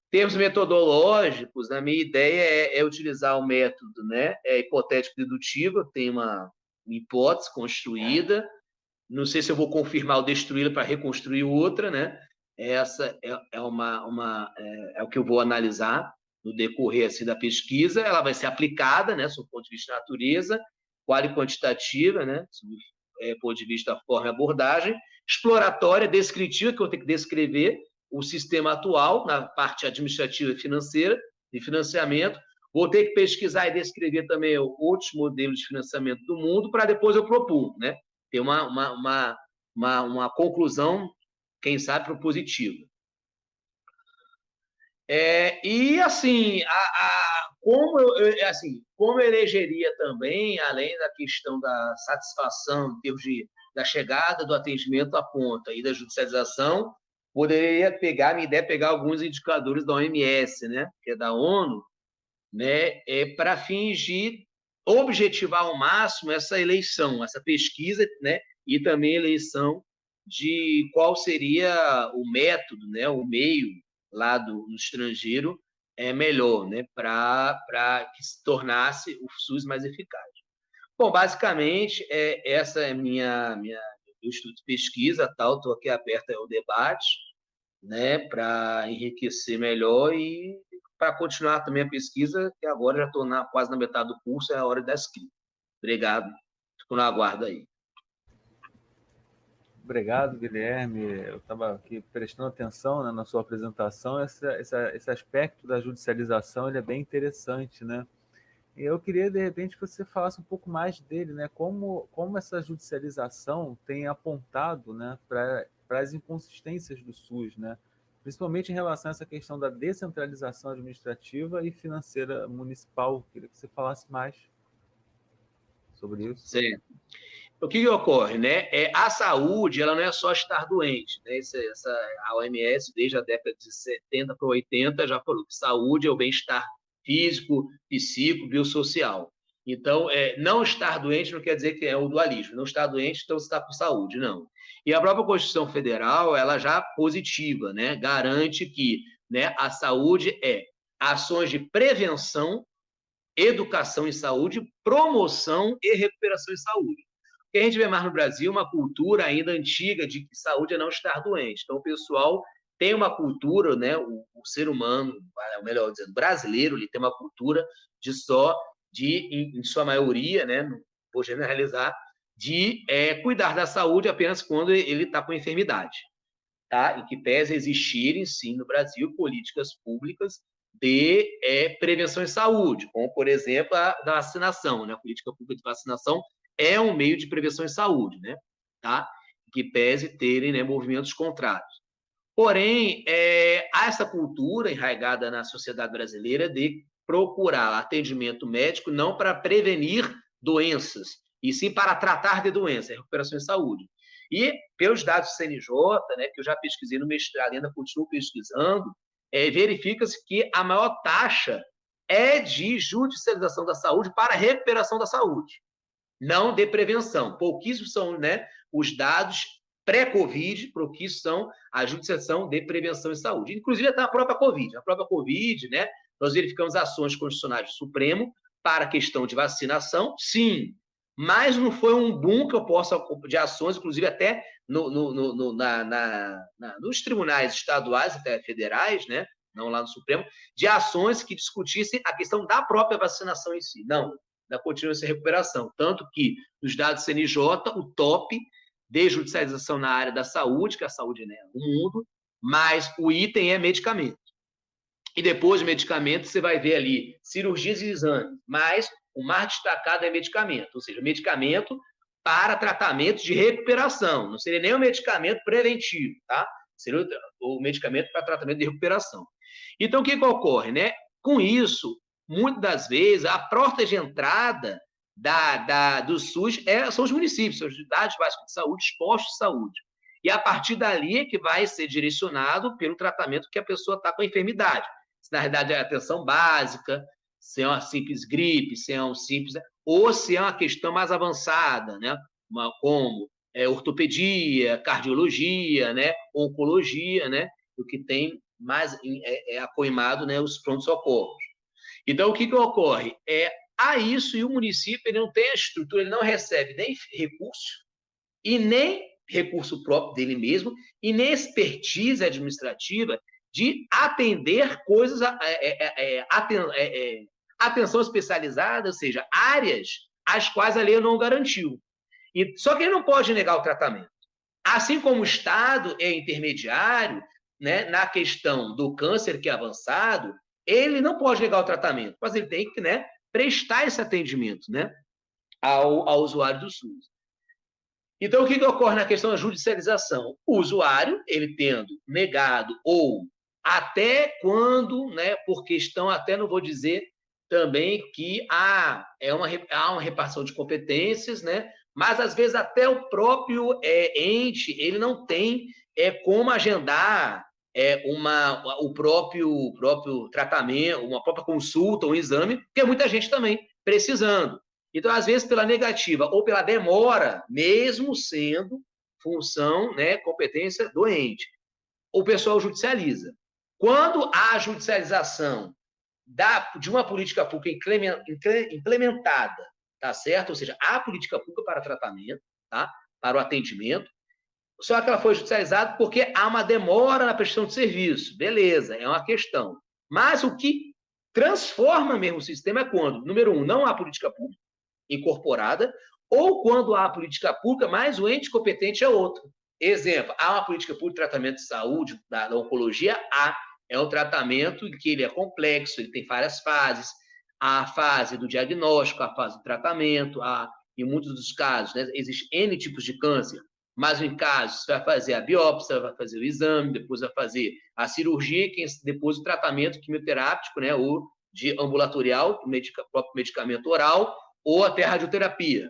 Speaker 4: Em termos metodológicos, a minha ideia é utilizar o método, né, hipotético-dedutivo. Tem uma hipótese construída, não sei se eu vou confirmar ou destruí-la para reconstruir outra, né? Essa é o que eu vou analisar no decorrer assim, da pesquisa. Ela vai ser aplicada, né, sob o ponto de vista da natureza, qual e quantitativa, né, sob o ponto de vista da forma e abordagem, exploratória, descritiva, que eu vou ter que descrever o sistema atual, na parte administrativa e financeira, de financiamento. Vou ter que pesquisar e descrever também outros modelos de financiamento do mundo, para depois eu propor, né? Ter uma conclusão, quem sabe, propositiva. E, assim, como eu elegeria também, além da questão da satisfação, em termos da chegada do atendimento à ponta e da judicialização, poderia minha ideia é pegar alguns indicadores da OMS, né, que é da ONU, né, para fins de objetivar ao máximo essa eleição, essa pesquisa, né, e também a eleição de qual seria o método, né, o meio lá no estrangeiro melhor, né, para que se tornasse o SUS mais eficaz. Bom, basicamente, essa é meu estudo de pesquisa, estou aqui aberto ao debate, né, para enriquecer melhor e para continuar também a pesquisa, que agora já estou quase na metade do curso, é a hora da escrita. Obrigado, fico no aguardo aí.
Speaker 3: Obrigado, Guilherme. Eu estava aqui prestando atenção, né, na sua apresentação. Esse aspecto da judicialização ele é bem interessante, né? E eu queria, de repente, que você falasse um pouco mais dele, né? Como essa judicialização tem apontado, né, para as inconsistências do SUS, né? Principalmente em relação a essa questão da descentralização administrativa e financeira municipal. Eu queria que você falasse mais sobre isso.
Speaker 4: Certo. O que ocorre, né? A saúde, ela não é só estar doente, né? A OMS, desde a década de 70 para 80, já falou que saúde é o bem-estar físico, psíquico, biosocial. Então, não estar doente não quer dizer que é o dualismo. Não estar doente, então você está com saúde, não. E a própria Constituição Federal, ela já positiva, né? Garante que, né, a saúde é ações de prevenção, educação em saúde, promoção e recuperação em saúde. O que a gente vê mais no Brasil é uma cultura ainda antiga de que saúde é não estar doente. Então, o pessoal tem uma cultura, né? O ser humano, melhor dizendo, brasileiro, ele tem uma cultura em sua maioria, né? Não vou generalizar, de cuidar da saúde apenas quando ele está com enfermidade. Tá? E que pese existirem, sim, no Brasil, políticas públicas de prevenção em saúde, como, por exemplo, a da vacinação, né? A política pública de vacinação é um meio de prevenção em saúde, né? Tá? Que pese terem, né, movimentos contrários. Porém, há essa cultura enraizada na sociedade brasileira de procurar atendimento médico não para prevenir doenças, e sim para tratar de doenças, recuperação em saúde. E, pelos dados do CNJ, né, que eu já pesquisei no mestrado e ainda continuo pesquisando, verifica-se que a maior taxa é de judicialização da saúde para recuperação da saúde, não de prevenção. Pouquíssimos são, né, os dados pré-Covid, pouquíssimos são a judicialização de prevenção em saúde. Inclusive, até a própria Covid. A própria Covid, né, nós verificamos ações constitucionais do Supremo para a questão de vacinação, sim, mas não foi um boom que eu possa de ações, inclusive até nos tribunais estaduais, até federais, né, não lá no Supremo, de ações que discutissem a questão da própria vacinação em si, não, da continuação e recuperação. Tanto que, nos dados do CNJ, o top de judicialização na área da saúde, que a saúde é, né, o mundo, mas o item é medicamento. E depois de medicamento, você vai ver ali cirurgias e exames, mas o mais destacado é medicamento, ou seja, medicamento para tratamento de recuperação, não seria nem o medicamento preventivo, tá? Seria o medicamento para tratamento de recuperação. Então, o que ocorre, né? Com isso, muitas das vezes, a porta de entrada do SUS são os municípios, são as unidades básicas de saúde, os postos de saúde. E a partir dali é que vai ser direcionado pelo tratamento que a pessoa está com a enfermidade. Se na realidade é atenção básica, se é uma simples gripe, se é um simples, ou se é uma questão mais avançada, né? Como ortopedia, cardiologia, né? Oncologia, né? O que tem mais acoimado, né? Os pronto-socorros. Então, o que ocorre? Há isso, e o município ele não tem a estrutura, ele não recebe nem recurso, e nem recurso próprio dele mesmo, e nem expertise administrativa de atender coisas, atenção especializada, ou seja, áreas às quais a lei não garantiu. Só que ele não pode negar o tratamento. Assim como o Estado é intermediário, né, na questão do câncer que é avançado, ele não pode negar o tratamento, mas ele tem que, né, prestar esse atendimento, né, ao usuário do SUS. Então, o que ocorre na questão da judicialização? O usuário, ele tendo negado ou até quando, né, por questão, até não vou dizer também que há uma repartição de competências, né, mas às vezes até o próprio ente, ele não tem como agendar o próprio tratamento, uma própria consulta, um exame, porque muita gente também precisando. Então, às vezes, pela negativa ou pela demora, mesmo sendo função, né, competência do ente, o pessoal judicializa. Quando há a judicialização de uma política pública implementada, tá certo? Ou seja, há política pública para tratamento, tá? Para o atendimento, só que ela foi judicializada porque há uma demora na prestação de serviço. Beleza, é uma questão. Mas o que transforma mesmo o sistema é quando, número 1, não há política pública incorporada, ou quando há política pública, mas o ente competente é outro. Exemplo, há uma política pública de tratamento de saúde, da oncologia, é um tratamento que ele é complexo, ele tem várias fases, a fase do diagnóstico, a fase do tratamento, em muitos dos casos, né, existem N tipos de câncer, mas em casos, você vai fazer a biópsia, vai fazer o exame, depois vai fazer a cirurgia, depois o tratamento quimioterápico, né, ou de ambulatorial, o próprio medicamento oral, ou até radioterapia.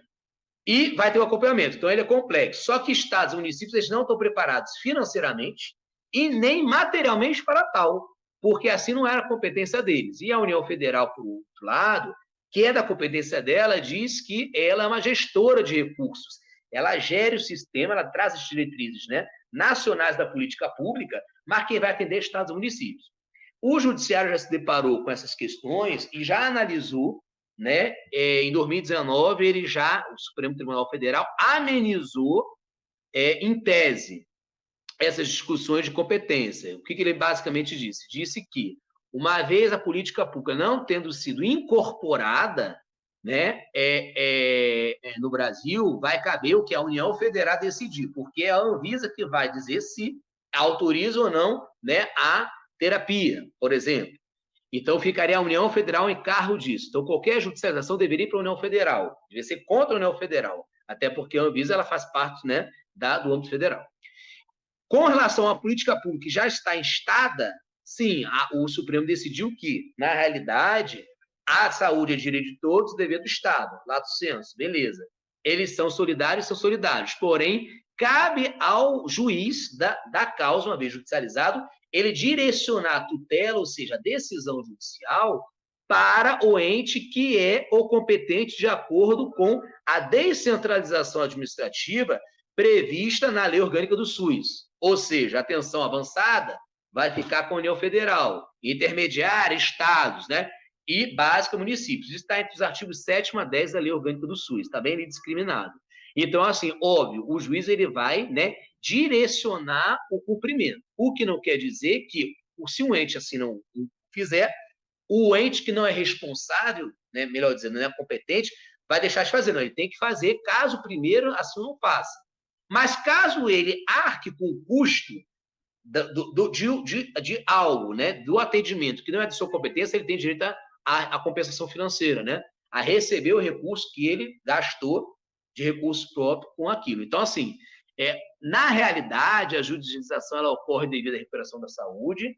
Speaker 4: E vai ter o acompanhamento. Então, ele é complexo. Só que estados e municípios eles não estão preparados financeiramente e nem materialmente para tal, porque assim não era a competência deles. E a União Federal, por outro lado, que é da competência dela, diz que ela é uma gestora de recursos. Ela gere o sistema, ela traz as diretrizes, né, nacionais da política pública, mas quem vai atender é estados e municípios. O Judiciário já se deparou com essas questões e já analisou, né, em 2019, o Supremo Tribunal Federal amenizou, em tese, essas discussões de competência. O que ele basicamente disse? Disse que, uma vez a política pública não tendo sido incorporada, né, no Brasil, vai caber o que a União Federal decidir, porque é a Anvisa que vai dizer se autoriza ou não, né, a terapia, por exemplo. Então, ficaria a União Federal em cargo disso. Então, qualquer judicialização deveria ir para a União Federal, deveria ser contra a União Federal, até porque a Anvisa ela faz parte, né, do âmbito federal. Com relação à política pública que já está instada, sim, o Supremo decidiu que, na realidade, a saúde é direito de todos, dever do Estado, lato sensu, beleza. Eles são solidários, porém, cabe ao juiz da causa, uma vez judicializado, ele direcionar a tutela, ou seja, a decisão judicial, para o ente que é o competente de acordo com a descentralização administrativa prevista na Lei Orgânica do SUS. Ou seja, a atenção avançada vai ficar com a União Federal, intermediária, estados, né? E básica, municípios. Isso está entre os artigos 7º a 10 da Lei Orgânica do SUS, está bem ali discriminado. Então, assim, óbvio, o juiz ele vai, né, direcionar o cumprimento. O que não quer dizer que, se um ente assim não fizer, o ente que não é responsável, né, melhor dizendo, não é competente, vai deixar de fazer. Não, ele tem que fazer caso o primeiro assim não faça. Mas caso ele arque com o custo de algo, né, do atendimento que não é de sua competência, ele tem direito à compensação financeira, né, a receber o recurso que ele gastou de recurso próprio com aquilo. Então, assim, na realidade, a judicialização ela ocorre devido à recuperação da saúde.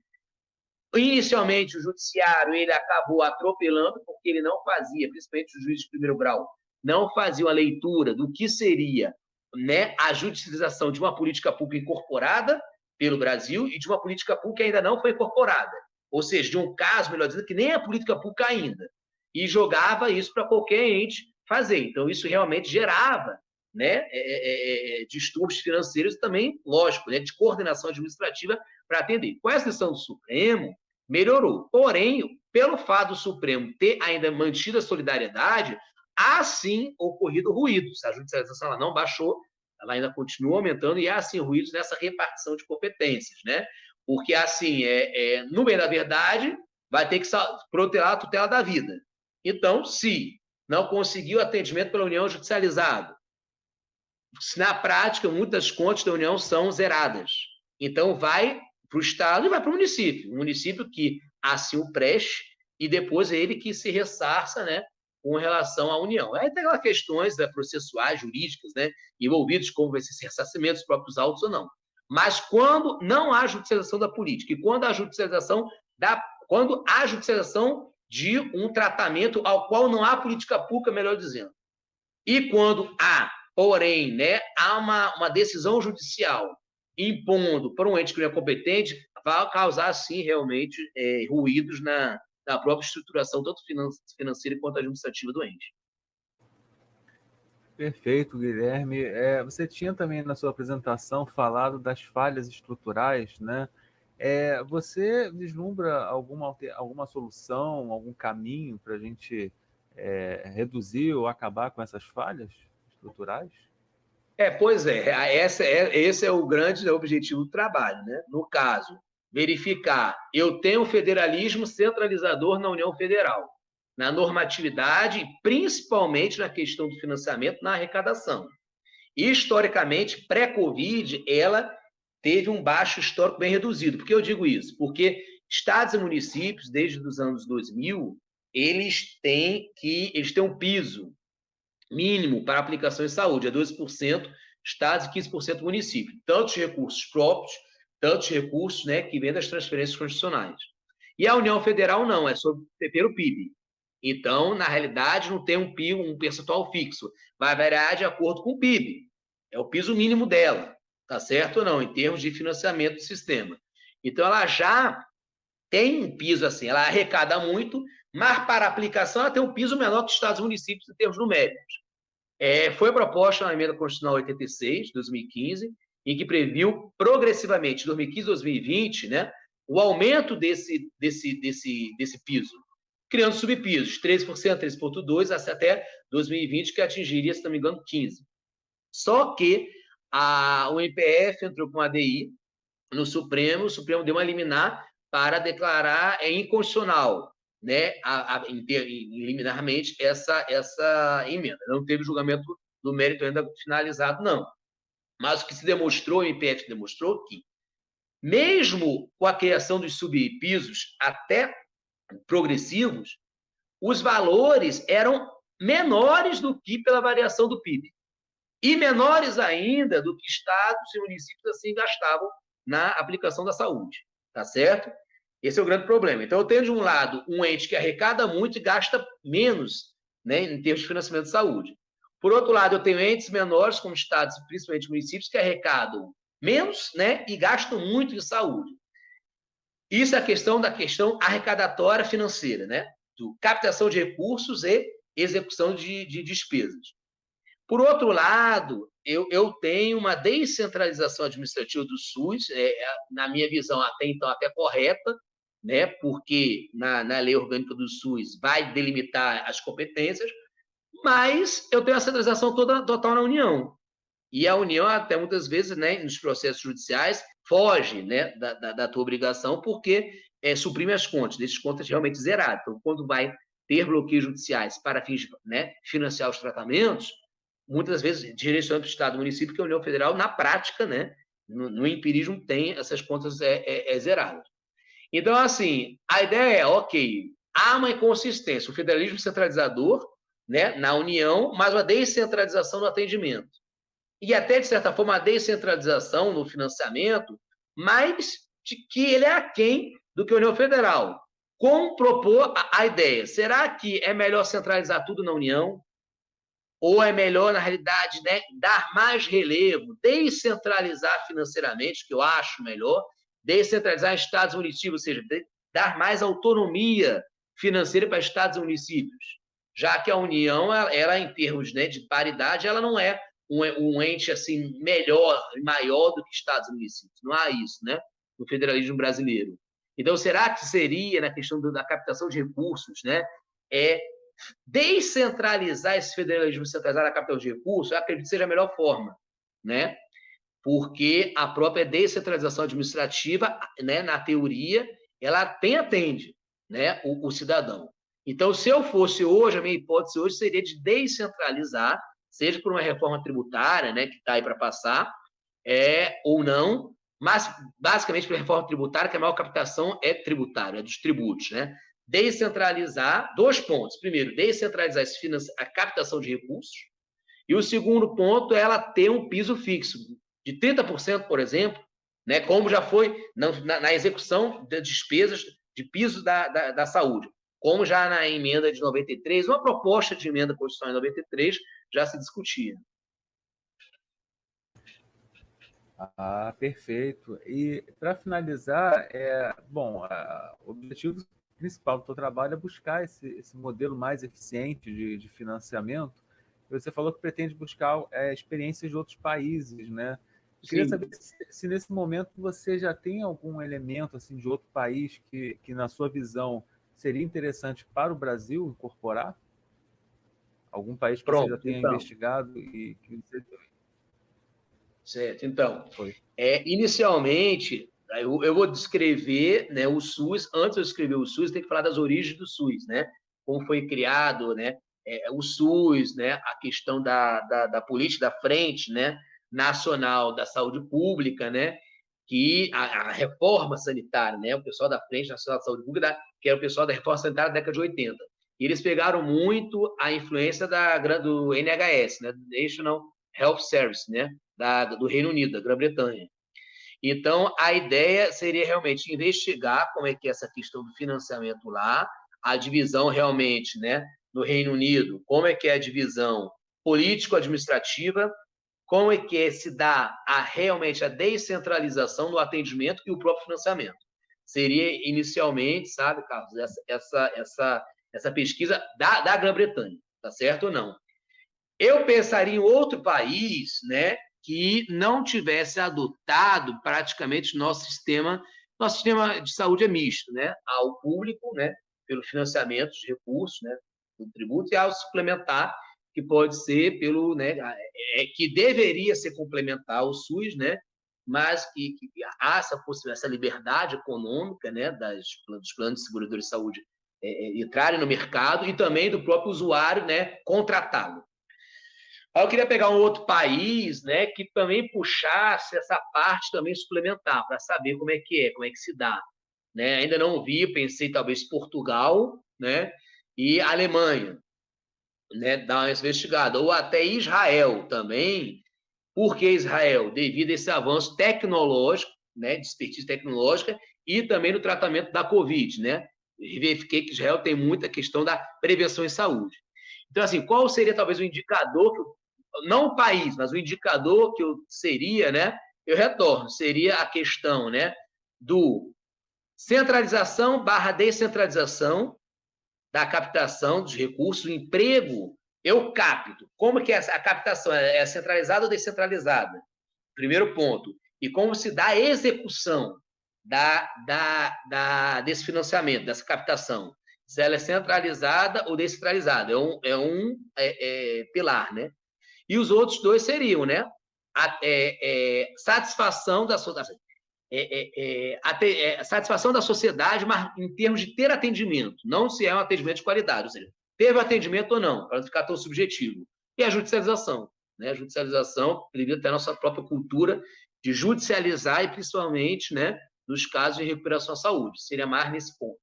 Speaker 4: Inicialmente, o judiciário ele acabou atropelando, porque ele não fazia, principalmente o juiz de primeiro grau, não fazia uma leitura do que seria, né, a judicialização de uma política pública incorporada pelo Brasil e de uma política pública que ainda não foi incorporada. Ou seja, de um caso, melhor dizendo, que nem é política pública ainda. E jogava isso para qualquer ente fazer. Então, isso realmente gerava, né, distúrbios financeiros e também, lógico, né, de coordenação administrativa para atender. Com essa decisão do Supremo, melhorou. Porém, pelo fato do Supremo ter ainda mantido a solidariedade, há sim ocorrido ruídos. A judicialização ela não baixou, ela ainda continua aumentando e há sim ruídos nessa repartição de competências, né? Porque, assim, no meio da verdade, vai ter que protelar a tutela da vida. Então, se não conseguiu atendimento pela União judicializado, na prática, muitas contas da União são zeradas. Então, vai para o Estado e vai para o município. O município que assim o preste e depois é ele que se ressarça, né, com relação à União. Aí tem aquelas questões, né, processuais, jurídicas, né, envolvidas, como vai ser esse ressarcimento, os próprios autos ou não. Mas quando não há judicialização da política, e quando há judicialização de um tratamento ao qual não há política pública, melhor dizendo. E quando há, porém, né, há uma decisão judicial impondo para um ente que não é competente, vai causar, sim, realmente, ruídos na própria estruturação, tanto financeira quanto administrativa do ente.
Speaker 3: Perfeito, Guilherme. Você tinha também na sua apresentação falado das falhas estruturais, né? Você vislumbra alguma solução, algum caminho para a gente reduzir ou acabar com essas falhas estruturais?
Speaker 4: Pois esse é o grande objetivo do trabalho, né? No caso, verificar, eu tenho federalismo centralizador na União Federal, na normatividade, principalmente na questão do financiamento, na arrecadação. Historicamente, pré-Covid, ela teve um baixo histórico bem reduzido. Por que eu digo isso? Porque estados e municípios, desde os anos 2000, eles têm um piso mínimo para aplicação em saúde, 12% estados e 15% município. Tantos recursos próprios, tantos recursos, né, que vêm das transferências constitucionais. E a União Federal não, é pelo PIB. Então, na realidade, não tem um percentual fixo. Vai variar de acordo com o PIB. É o piso mínimo dela. Tá certo ou não? Em termos de financiamento do sistema. Então, ela já tem um piso assim, ela arrecada muito, mas para aplicação ela tem um piso menor que os estados e municípios em termos numéricos. Foi proposta na emenda constitucional 86, de 2015, em que previu progressivamente, 2015 e 2020, né, o aumento desse piso, criando subpisos, 13%, 13,2%, até 2020, que atingiria, se não me engano, 15%. Só que o MPF entrou com a ADI no Supremo, o Supremo deu uma liminar para declarar inconstitucional, né, liminarmente, essa emenda. Não teve julgamento do mérito ainda finalizado, não. Mas o que se demonstrou, o MPF demonstrou que, mesmo com a criação dos subpisos até progressivos, os valores eram menores do que pela variação do PIB. E menores ainda do que estados e municípios assim gastavam na aplicação da saúde. Tá certo? Esse é o grande problema. Então, eu tenho, de um lado, um ente que arrecada muito e gasta menos, né, em termos de financiamento de saúde. Por outro lado, eu tenho entes menores, como estados e principalmente municípios, que arrecadam menos, né, e gastam muito em saúde. Isso é a questão da questão arrecadatória financeira, né? Do captação de recursos e execução de despesas. Por outro lado, eu tenho uma descentralização administrativa do SUS, na minha visão, até então, até correta, né? Porque na lei orgânica do SUS vai delimitar as competências, mas eu tenho a centralização total na União. E a União, até muitas vezes, né, nos processos judiciais, foge, né, da tua obrigação, porque suprime as contas, deixa as contas realmente zeradas. Então, quando vai ter bloqueios judiciais para fins, né, financiar os tratamentos, muitas vezes direcionando para o Estado e município, que a União Federal, na prática, né, no empirismo, tem essas contas zeradas. Então, assim, a ideia é, ok, há uma inconsistência, o federalismo centralizador, né, na União, mas uma descentralização no atendimento. E até, de certa forma, a descentralização no financiamento, mas de que ele é aquém do que a União Federal. Como propor a ideia? Será que é melhor centralizar tudo na União? Ou é melhor, na realidade, né, dar mais relevo, descentralizar financeiramente, que eu acho melhor, descentralizar estados e municípios, ou seja, dar mais autonomia financeira para estados e municípios, já que a União, ela em termos, né, de paridade, ela não é um ente assim melhor e maior do que estados e municípios. Não há isso, né, no federalismo brasileiro. Então, será que seria, na questão da captação de recursos, né, descentralizar esse federalismo centralizado na captação de recursos? Eu acredito que seja a melhor forma, né? Porque a própria descentralização administrativa, né, na teoria, ela atende, né, o cidadão. Então, se eu fosse hoje, a minha hipótese hoje seria de descentralizar, seja por uma reforma tributária, né, que está aí para passar, ou não, mas basicamente pela reforma tributária, que a maior captação é tributária, é dos tributos, né? Descentralizar, 2 pontos. Primeiro, descentralizar a captação de recursos, e o segundo ponto é ela ter um piso fixo, de 30%, por exemplo, né, como já foi na execução de despesas de piso da saúde, como já na emenda de 93, uma proposta de emenda constitucional em 93 já se discutia.
Speaker 3: Perfeito. E, para finalizar, o objetivo principal do seu trabalho é buscar esse modelo mais eficiente de financiamento. Você falou que pretende buscar experiências de outros países, né? Eu queria saber se nesse momento você já tem algum elemento assim, de outro país que, na sua visão, seria interessante para o Brasil incorporar? Algum país que você já tenha investigado e que você...
Speaker 4: Certo, então, inicialmente, eu vou descrever, né, o SUS. Antes de eu escrever o SUS, tem que falar das origens do SUS, né? Como foi criado, né, o SUS, né, a questão da política da frente, né, nacional da saúde pública, né, que a reforma sanitária, né, o pessoal da frente nacional da saúde pública, que era o pessoal da reforma sanitária da década de 80. E eles pegaram muito a influência do NHS, né, National Health Service, né, do Reino Unido, da Grã-Bretanha. Então, a ideia seria realmente investigar como é que é essa questão do financiamento lá, a divisão realmente, né, no Reino Unido, como é que é a divisão político-administrativa, como é que se dá realmente a descentralização do atendimento e o próprio financiamento. seria inicialmente, sabe, Carlos, essa pesquisa da Grã-Bretanha, tá certo ou não? Eu pensaria em outro país, né, que não tivesse adotado praticamente nosso sistema de saúde é misto, né, ao público, né, pelo financiamento de recursos, né, do tributo, e ao suplementar, que pode ser pelo, né, que deveria ser complementar ao SUS, né, mas que há essa liberdade econômica, né, dos planos de seguradores de saúde entrarem no mercado e também do próprio usuário, né, contratá-lo. Aí eu queria pegar um outro país, né, que também puxasse essa parte também suplementar, para saber como é que se dá. Né? Ainda não vi, pensei talvez Portugal, né, e Alemanha, né, dar uma investigada, ou até Israel também. Por que Israel? Devido a esse avanço tecnológico, né, de expertise tecnológica, e também no tratamento da Covid, né? Verifiquei que Israel tem muita questão da prevenção em saúde. Então, assim, qual seria talvez o indicador, não o país, mas o indicador que eu seria, né? Eu retorno, seria a questão, né, do centralização / descentralização da captação dos recursos, o emprego, eu capto. Como que é a captação? É centralizada ou descentralizada? Primeiro ponto. E como se dá a execução desse financiamento, dessa captação? Se ela é centralizada ou descentralizada. É um pilar, né? E os outros dois seriam, né? Satisfação da sociedade. Satisfação da sociedade, mas em termos de ter atendimento, não se é um atendimento de qualidade, ou seja, teve atendimento ou não, para não ficar tão subjetivo. E a judicialização, né? A judicialização devido ter a nossa própria cultura de judicializar, e principalmente, né, nos casos de recuperação à saúde. Seria mais nesse ponto.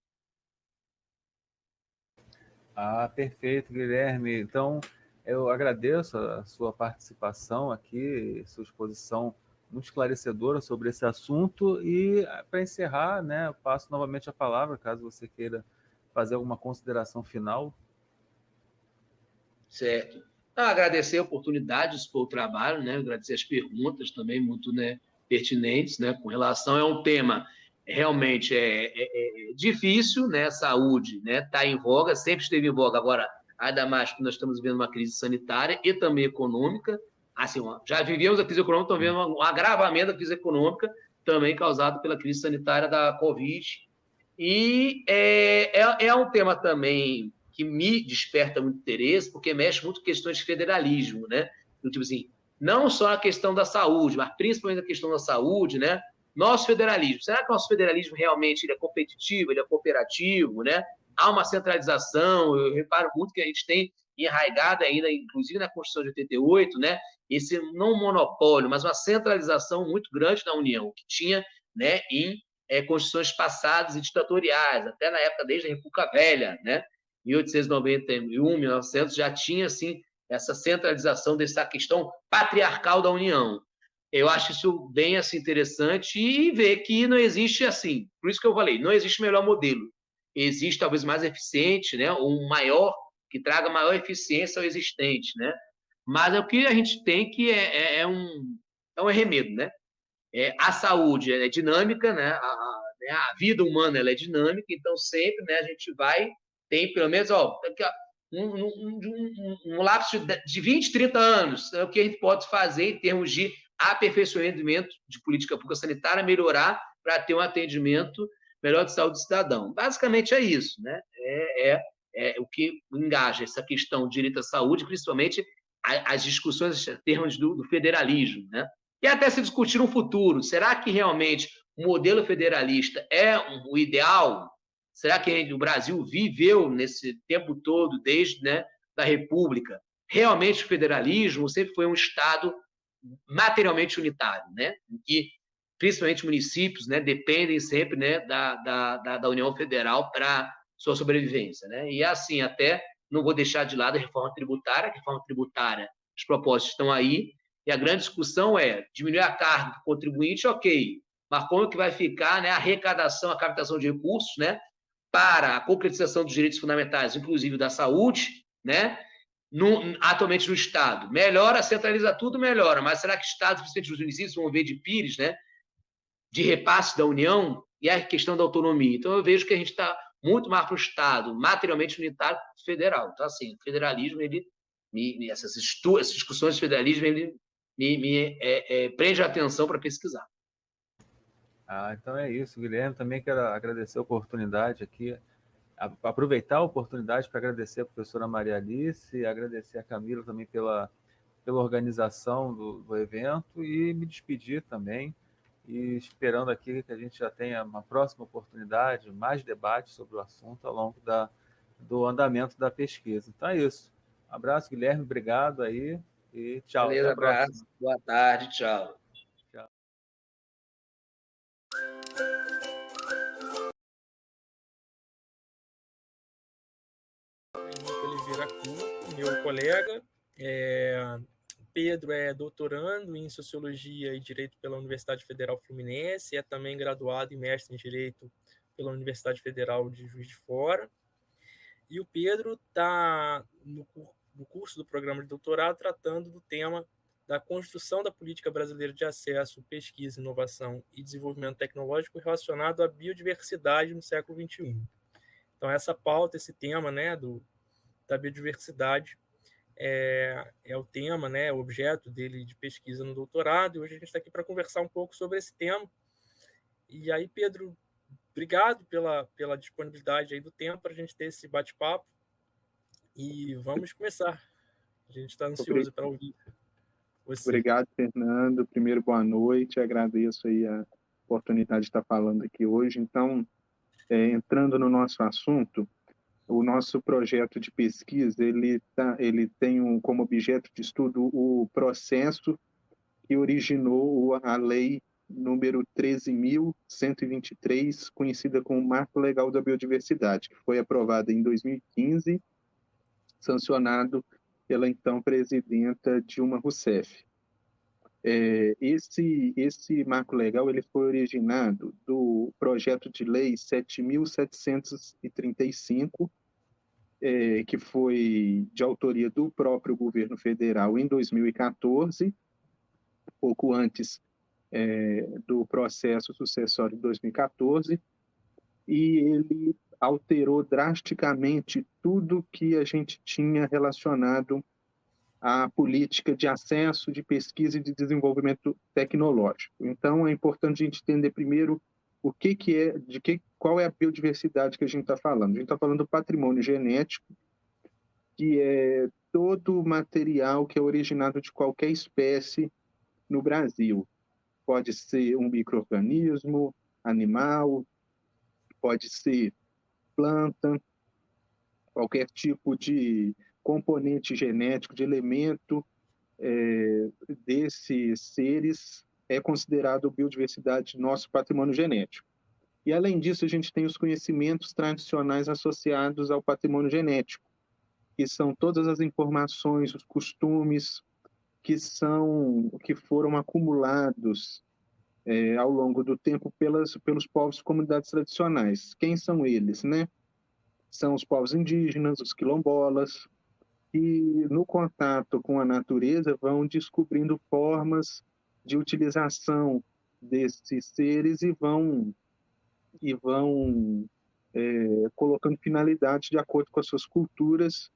Speaker 3: Perfeito, Guilherme. Então, eu agradeço a sua participação aqui, sua exposição muito esclarecedora sobre esse assunto, e para encerrar, né, eu passo novamente a palavra, caso você queira fazer alguma consideração final.
Speaker 4: Certo. Agradecer a oportunidade de expor o trabalho, né, agradecer as perguntas também muito, né, pertinentes, né, com relação a um tema realmente difícil, né, saúde, né, está em voga, sempre esteve em voga, agora ainda mais que nós estamos vivendo uma crise sanitária e também econômica. Assim, já vivíamos a crise econômica, estamos vendo um agravamento da crise econômica, também causado pela crise sanitária da Covid. E é um tema também que me desperta muito interesse, porque mexe muito com questões de federalismo, né? Tipo assim, não só a questão da saúde, mas principalmente a questão da saúde, né? Nosso federalismo, será que o nosso federalismo realmente ele é competitivo, ele é cooperativo, né? Há uma centralização, eu reparo muito que a gente tem enraigado ainda, inclusive na Constituição de 88, né? Esse não monopólio, mas uma centralização muito grande na União, que tinha, né, em constituições passadas e ditatoriais, até na época desde a República Velha, né? 1891, 1900, já tinha, assim, essa centralização dessa questão patriarcal da União. Eu acho isso bem, assim, interessante, e ver que não existe, assim, por isso que eu falei, não existe melhor modelo. Existe talvez mais eficiente, né? Ou maior, que traga maior eficiência ao existente, né? Mas o que a gente tem que é um arremedo, né? A saúde é dinâmica, né? A vida humana ela é dinâmica, então sempre, né, a gente tem pelo menos um lapso de 20, 30 anos, é o que a gente pode fazer em termos de aperfeiçoamento de política pública sanitária, melhorar para ter um atendimento melhor de saúde do cidadão. Basicamente é isso, né? O que engaja essa questão de direito à saúde, principalmente as discussões em termos do federalismo, né? E até se discutir um futuro. Será que realmente o modelo federalista é o ideal? Será que o Brasil viveu nesse tempo todo, desde, né, da República, realmente o federalismo sempre foi um Estado materialmente unitário, né? Em que, principalmente municípios, né, dependem sempre, né, da União Federal para sua sobrevivência, né? E assim, até não vou deixar de lado a reforma tributária, os propósitos estão aí, e a grande discussão é diminuir a carga do contribuinte, ok, mas como que vai ficar, né, a arrecadação, a captação de recursos, né, para a concretização dos direitos fundamentais, inclusive da saúde, né, atualmente no Estado. Melhora, centraliza tudo, melhora, mas será que Estados, principalmente os municípios, vão ver de pires, né, de repasse da União, e a questão da autonomia. Então, eu vejo que a gente está muito mais para o Estado materialmente unitário federal. Então, assim, o federalismo, essas discussões de federalismo, ele me prende a atenção para pesquisar.
Speaker 3: Então é isso, Guilherme. Também quero agradecer a oportunidade aqui, aproveitar a oportunidade para agradecer a professora Maria Alice, agradecer a Camila também pela organização do evento e me despedir também, e esperando aqui que a gente já tenha uma próxima oportunidade, mais debate sobre o assunto ao longo do andamento da pesquisa. Então é isso. Um abraço, Guilherme, obrigado aí e tchau.
Speaker 4: Beleza,
Speaker 3: até a próxima.
Speaker 4: abraço, boa tarde, tchau.
Speaker 3: Tchau.
Speaker 2: Oliveira Couto, meu colega. Pedro é doutorando em Sociologia e Direito pela Universidade Federal Fluminense, é também graduado e mestre em Direito pela Universidade Federal de Juiz de Fora. E o Pedro está no curso do programa de doutorado tratando do tema da construção da política brasileira de acesso, pesquisa, inovação e desenvolvimento tecnológico relacionado à biodiversidade no século XXI. Então, essa pauta, esse tema, né, da biodiversidade é o tema, né, o objeto dele de pesquisa no doutorado, e hoje a gente está aqui para conversar um pouco sobre esse tema. E aí, Pedro, obrigado pela disponibilidade aí do tempo para a gente ter esse bate-papo, e vamos começar. A gente está ansioso para ouvir você.
Speaker 1: Obrigado, Fernando. Primeiro, boa noite. Agradeço aí a oportunidade de estar falando aqui hoje. Então, entrando no nosso assunto, o nosso projeto de pesquisa, ele tem como objeto de estudo o processo que originou a lei número 13.123, conhecida como Marco Legal da Biodiversidade, que foi aprovada em 2015, sancionado pela então presidenta Dilma Rousseff. Esse marco legal ele foi originado do projeto de lei 7.735, que foi de autoria do próprio governo federal em 2014, pouco antes do processo sucessório de 2014, e ele alterou drasticamente tudo que a gente tinha relacionado à política de acesso, de pesquisa e de desenvolvimento tecnológico. Então, é importante a gente entender primeiro qual é a biodiversidade que a gente está falando. A gente está falando do patrimônio genético, que é todo o material que é originado de qualquer espécie no Brasil. Pode ser um micro-organismo, animal, pode ser planta, qualquer tipo de componente genético, de elemento desses seres é considerado biodiversidade nosso patrimônio genético. E, além disso, a gente tem os conhecimentos tradicionais associados ao patrimônio genético, que são todas as informações, os costumes que foram acumulados ao longo do tempo pelos povos e comunidades tradicionais. Quem são eles, né? São os povos indígenas, os quilombolas, que no contato com a natureza vão descobrindo formas de utilização desses seres e vão colocando finalidades de acordo com as suas culturas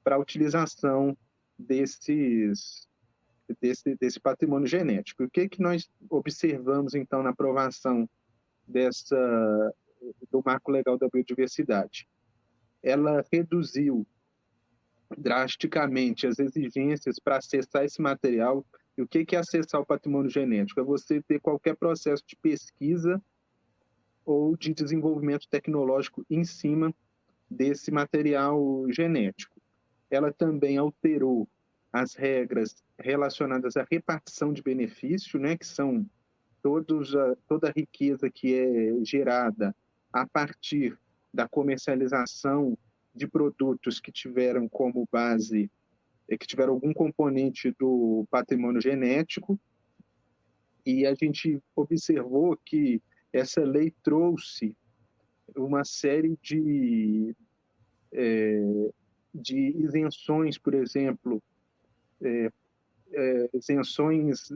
Speaker 1: para a utilização desse patrimônio genético. O que nós observamos, então, na aprovação do Marco Legal da Biodiversidade? Ela reduziu drasticamente as exigências para acessar esse material. E o que é acessar o patrimônio genético? É você ter qualquer processo de pesquisa ou de desenvolvimento tecnológico em cima desse material genético. Ela também alterou as regras relacionadas à repartição de benefício, né, que são toda a riqueza que é gerada a partir da comercialização de produtos que tiveram como base, que tiveram algum componente do patrimônio genético, e a gente observou que essa lei trouxe uma série de isenções, por exemplo, isenções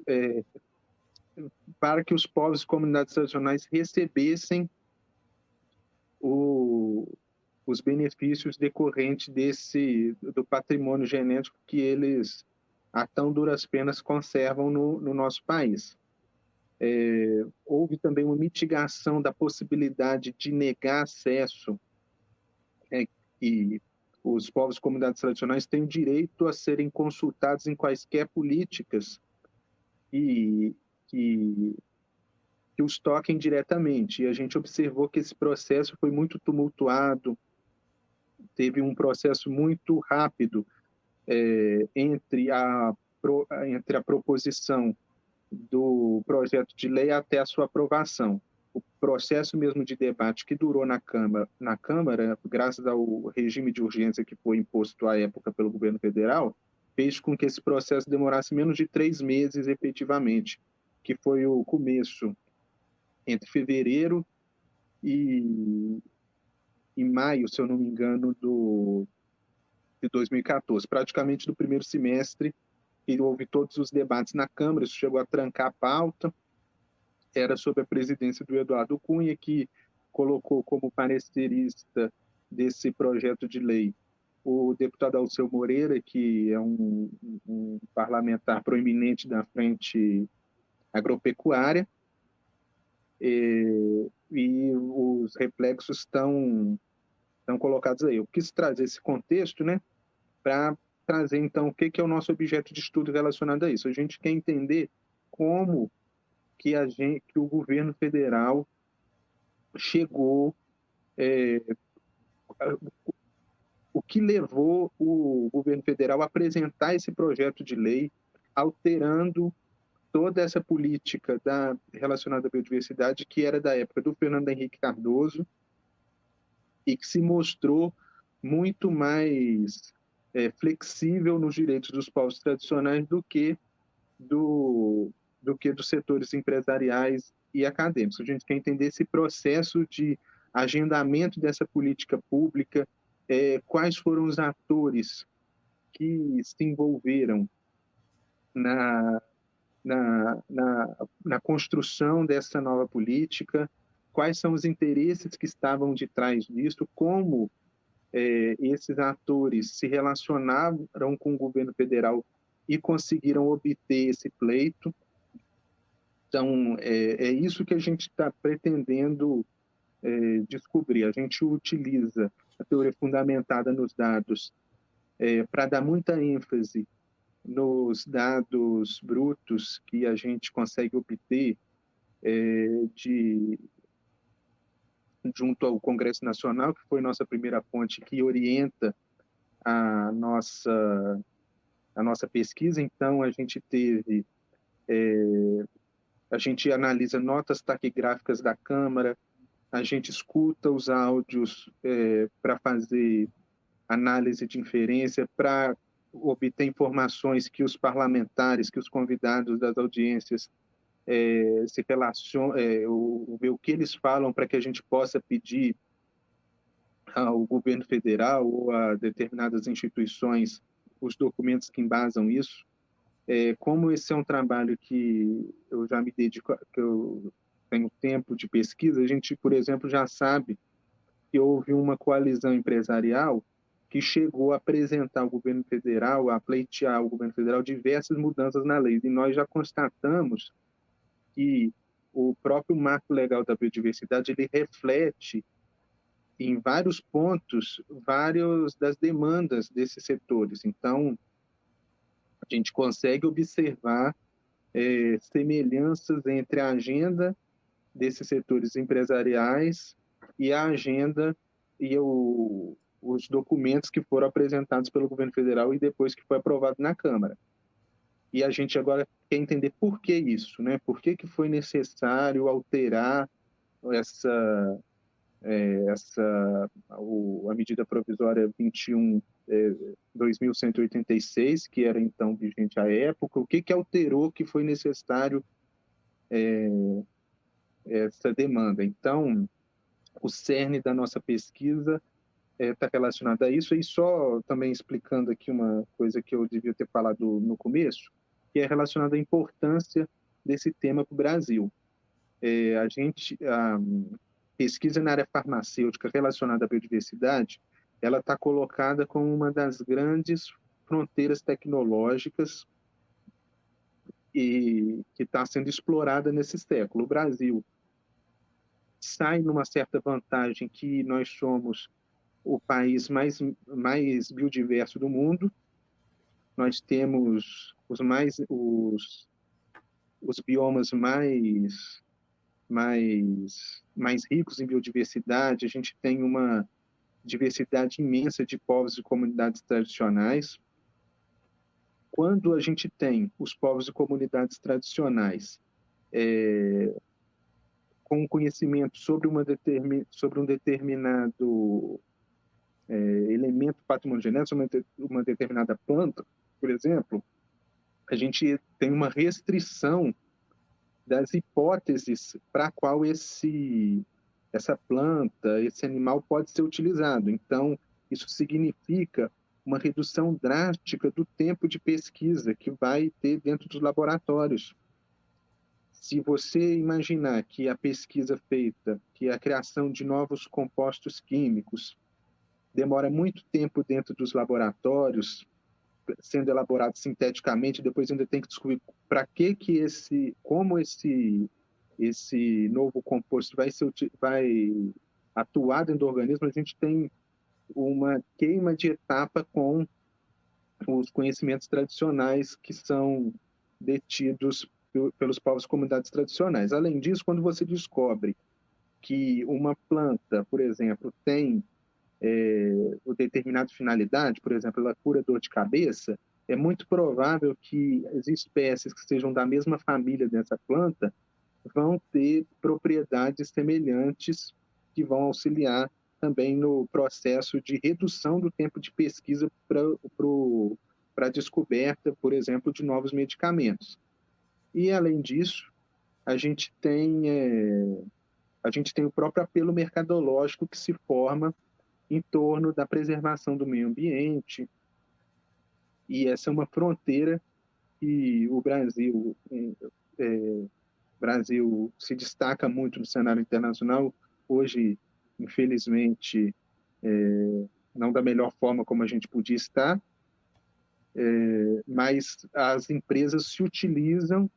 Speaker 1: para que os povos e comunidades tradicionais recebessem os benefícios decorrentes do patrimônio genético que eles, a tão duras penas, conservam no nosso país. Houve também uma mitigação da possibilidade de negar acesso, e os povos e comunidades tradicionais têm o direito a serem consultados em quaisquer políticas que os toquem diretamente. E a gente observou que esse processo foi muito tumultuado, teve um processo muito rápido entre a proposição do projeto de lei até a sua aprovação. O processo mesmo de debate que durou na Câmara, graças ao regime de urgência que foi imposto à época pelo governo federal, fez com que esse processo demorasse menos de 3 meses efetivamente, que foi o começo entre fevereiro e maio, se eu não me engano, de 2014, praticamente do primeiro semestre, e houve todos os debates na Câmara, isso chegou a trancar a pauta, era sob a presidência do Eduardo Cunha, que colocou como parecerista desse projeto de lei o deputado Alceu Moreira, que é um parlamentar proeminente da Frente Agropecuária, e os reflexos estão colocados aí. Eu quis trazer esse contexto, né, para trazer, então, o que é o nosso objeto de estudo relacionado a isso. A gente quer entender como que o governo federal chegou, o que levou o governo federal a apresentar esse projeto de lei, alterando toda essa política relacionada à biodiversidade, que era da época do Fernando Henrique Cardoso, e que se mostrou muito mais flexível nos direitos dos povos tradicionais do que dos setores empresariais e acadêmicos. A gente quer entender esse processo de agendamento dessa política pública, quais foram os atores que se envolveram na, na construção dessa nova política, quais são os interesses que estavam de trás disso, como esses atores se relacionaram com o governo federal e conseguiram obter esse pleito. Então, é isso que a gente está pretendendo descobrir. A gente utiliza a teoria fundamentada nos dados para dar muita ênfase nos dados brutos que a gente consegue obter junto ao Congresso Nacional, que foi nossa primeira fonte que orienta a nossa pesquisa. Então, a gente analisa notas taquigráficas da Câmara, a gente escuta os áudios para fazer análise de inferência, para obter informações que os parlamentares, que os convidados das audiências se relacionam, ver o que eles falam para que a gente possa pedir ao governo federal ou a determinadas instituições os documentos que embasam isso. Como esse é um trabalho que eu já me dedico, que eu tenho tempo de pesquisa, a gente, por exemplo, já sabe que houve uma coalizão empresarial que chegou a apresentar ao governo federal, a pleitear ao governo federal diversas mudanças na lei. E nós já constatamos que o próprio marco legal da biodiversidade ele reflete em vários pontos várias das demandas desses setores. Então, a gente consegue observar semelhanças entre a agenda desses setores empresariais e a agenda e os documentos que foram apresentados pelo governo federal e depois que foi aprovado na Câmara. E a gente agora quer entender por que isso, né? Por que foi necessário alterar a medida provisória 21.2186, que era então vigente à época, o que alterou que foi necessário essa demanda. Então, o cerne da nossa pesquisa está relacionado a isso, e só também explicando aqui uma coisa que eu devia ter falado no começo, que é relacionada à importância desse tema para o Brasil. A pesquisa na área farmacêutica relacionada à biodiversidade, ela está colocada como uma das grandes fronteiras tecnológicas e que está sendo explorada nesse século. O Brasil sai numa certa vantagem que nós somos o país mais biodiverso do mundo. Nós temos os biomas mais ricos em biodiversidade. A gente tem uma diversidade imensa de povos e comunidades tradicionais. Quando a gente tem os povos e comunidades tradicionais com conhecimento sobre um determinado elemento patrimônio genético, sobre uma determinada planta, por exemplo, a gente tem uma restrição das hipóteses para a qual essa planta, esse animal pode ser utilizado. Então, isso significa uma redução drástica do tempo de pesquisa que vai ter dentro dos laboratórios. Se você imaginar que a pesquisa feita, que a criação de novos compostos químicos, demora muito tempo dentro dos laboratórios, sendo elaborado sinteticamente, depois ainda tem que descobrir para como esse novo composto vai atuar dentro do organismo. A gente tem uma queima de etapa com os conhecimentos tradicionais que são detidos pelos povos e comunidades tradicionais. Além disso, quando você descobre que uma planta, por exemplo, tem uma determinada finalidade, por exemplo, ela cura dor de cabeça, é muito provável que as espécies que sejam da mesma família dessa planta vão ter propriedades semelhantes que vão auxiliar também no processo de redução do tempo de pesquisa para a descoberta, por exemplo, de novos medicamentos. E, além disso, a gente tem o próprio apelo mercadológico que se forma em torno da preservação do meio ambiente, e essa é uma fronteira que o Brasil se destaca muito no cenário internacional. Hoje, infelizmente, não da melhor forma como a gente podia estar, mas as empresas se utilizam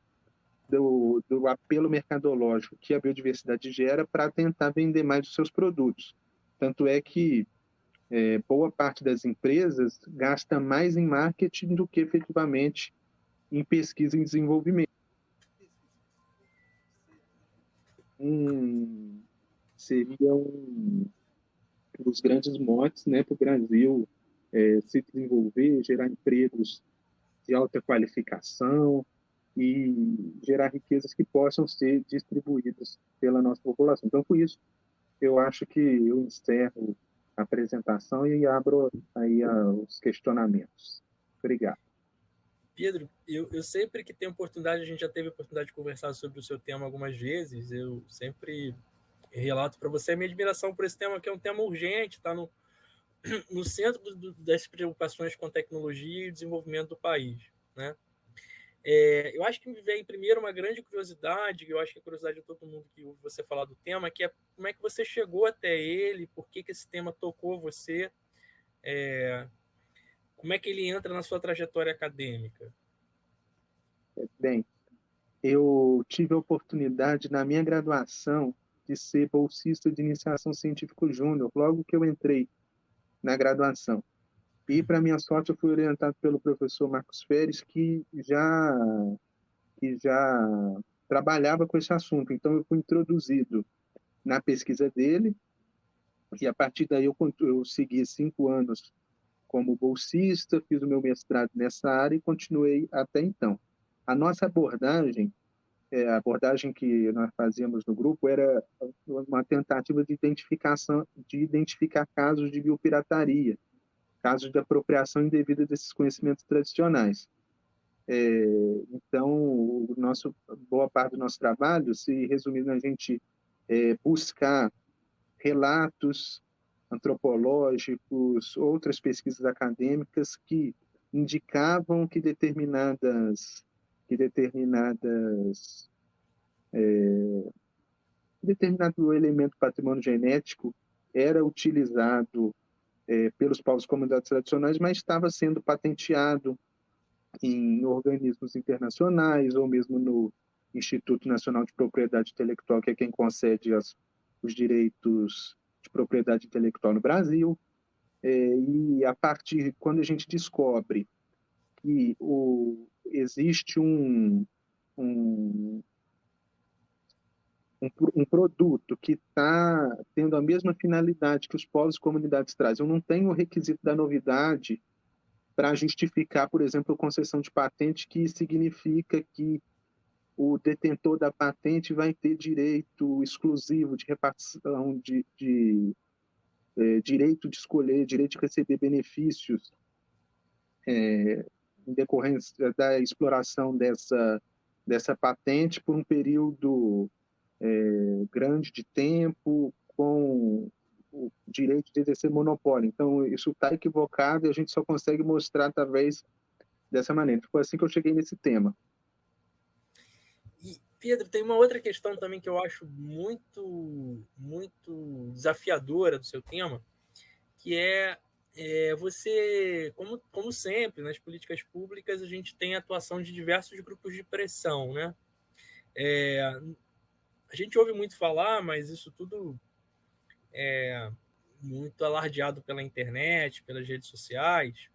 Speaker 1: do apelo mercadológico que a biodiversidade gera para tentar vender mais os seus produtos. Tanto é que boa parte das empresas gasta mais em marketing do que efetivamente em pesquisa e desenvolvimento. Seria um dos grandes motes, né, para o Brasil se desenvolver, gerar empregos de alta qualificação e gerar riquezas que possam ser distribuídas pela nossa população. Então, por isso, eu acho que eu encerro a apresentação e abro aí os questionamentos. Obrigado.
Speaker 2: Pedro, eu sempre que tenho oportunidade, a gente já teve a oportunidade de conversar sobre o seu tema algumas vezes, eu sempre relato para você a minha admiração por esse tema, que é um tema urgente, está no centro das preocupações com tecnologia e desenvolvimento do país, né? Eu acho que me vem primeiro uma grande curiosidade, eu acho que a curiosidade de todo mundo que ouve você falar do tema, que é como é que você chegou até ele, por que esse tema tocou você, como é que ele entra na sua trajetória acadêmica?
Speaker 1: Bem, eu tive a oportunidade na minha graduação de ser bolsista de iniciação científico júnior, logo que eu entrei na graduação. E, para minha sorte, eu fui orientado pelo professor Marcos Feres, que já trabalhava com esse assunto. Então, eu fui introduzido na pesquisa dele, e a partir daí eu segui 5 anos como bolsista, fiz o meu mestrado nessa área e continuei até então. A nossa abordagem, a abordagem que nós fazíamos no grupo, era uma tentativa de identificar casos de biopirataria, casos de apropriação indevida desses conhecimentos tradicionais. Então, boa parte do nosso trabalho se resumiu na gente buscar relatos antropológicos, outras pesquisas acadêmicas que indicavam que determinadas que determinado elemento patrimônio genético era utilizado pelos povos e comunidades tradicionais, mas estava sendo patenteado em organismos internacionais ou mesmo no Instituto Nacional de Propriedade Intelectual, que é quem concede os direitos de propriedade intelectual no Brasil. E a partir, quando a gente descobre que existe um produto que está tendo a mesma finalidade que os povos e comunidades trazem, eu não tenho o requisito da novidade para justificar, por exemplo, a concessão de patente, que significa que o detentor da patente vai ter direito exclusivo de repartição, direito de escolher, direito de receber benefícios em decorrência da exploração dessa patente por um período grande de tempo, com o direito de exercer monopólio. Então, isso está equivocado e a gente só consegue mostrar através dessa maneira. Foi assim que eu cheguei nesse tema.
Speaker 2: E, Pedro, tem uma outra questão também que eu acho muito, muito desafiadora do seu tema, que você, como sempre, nas políticas públicas, a gente tem a atuação de diversos grupos de pressão, né? A gente ouve muito falar, mas isso tudo é muito alardeado pela internet, pelas redes sociais,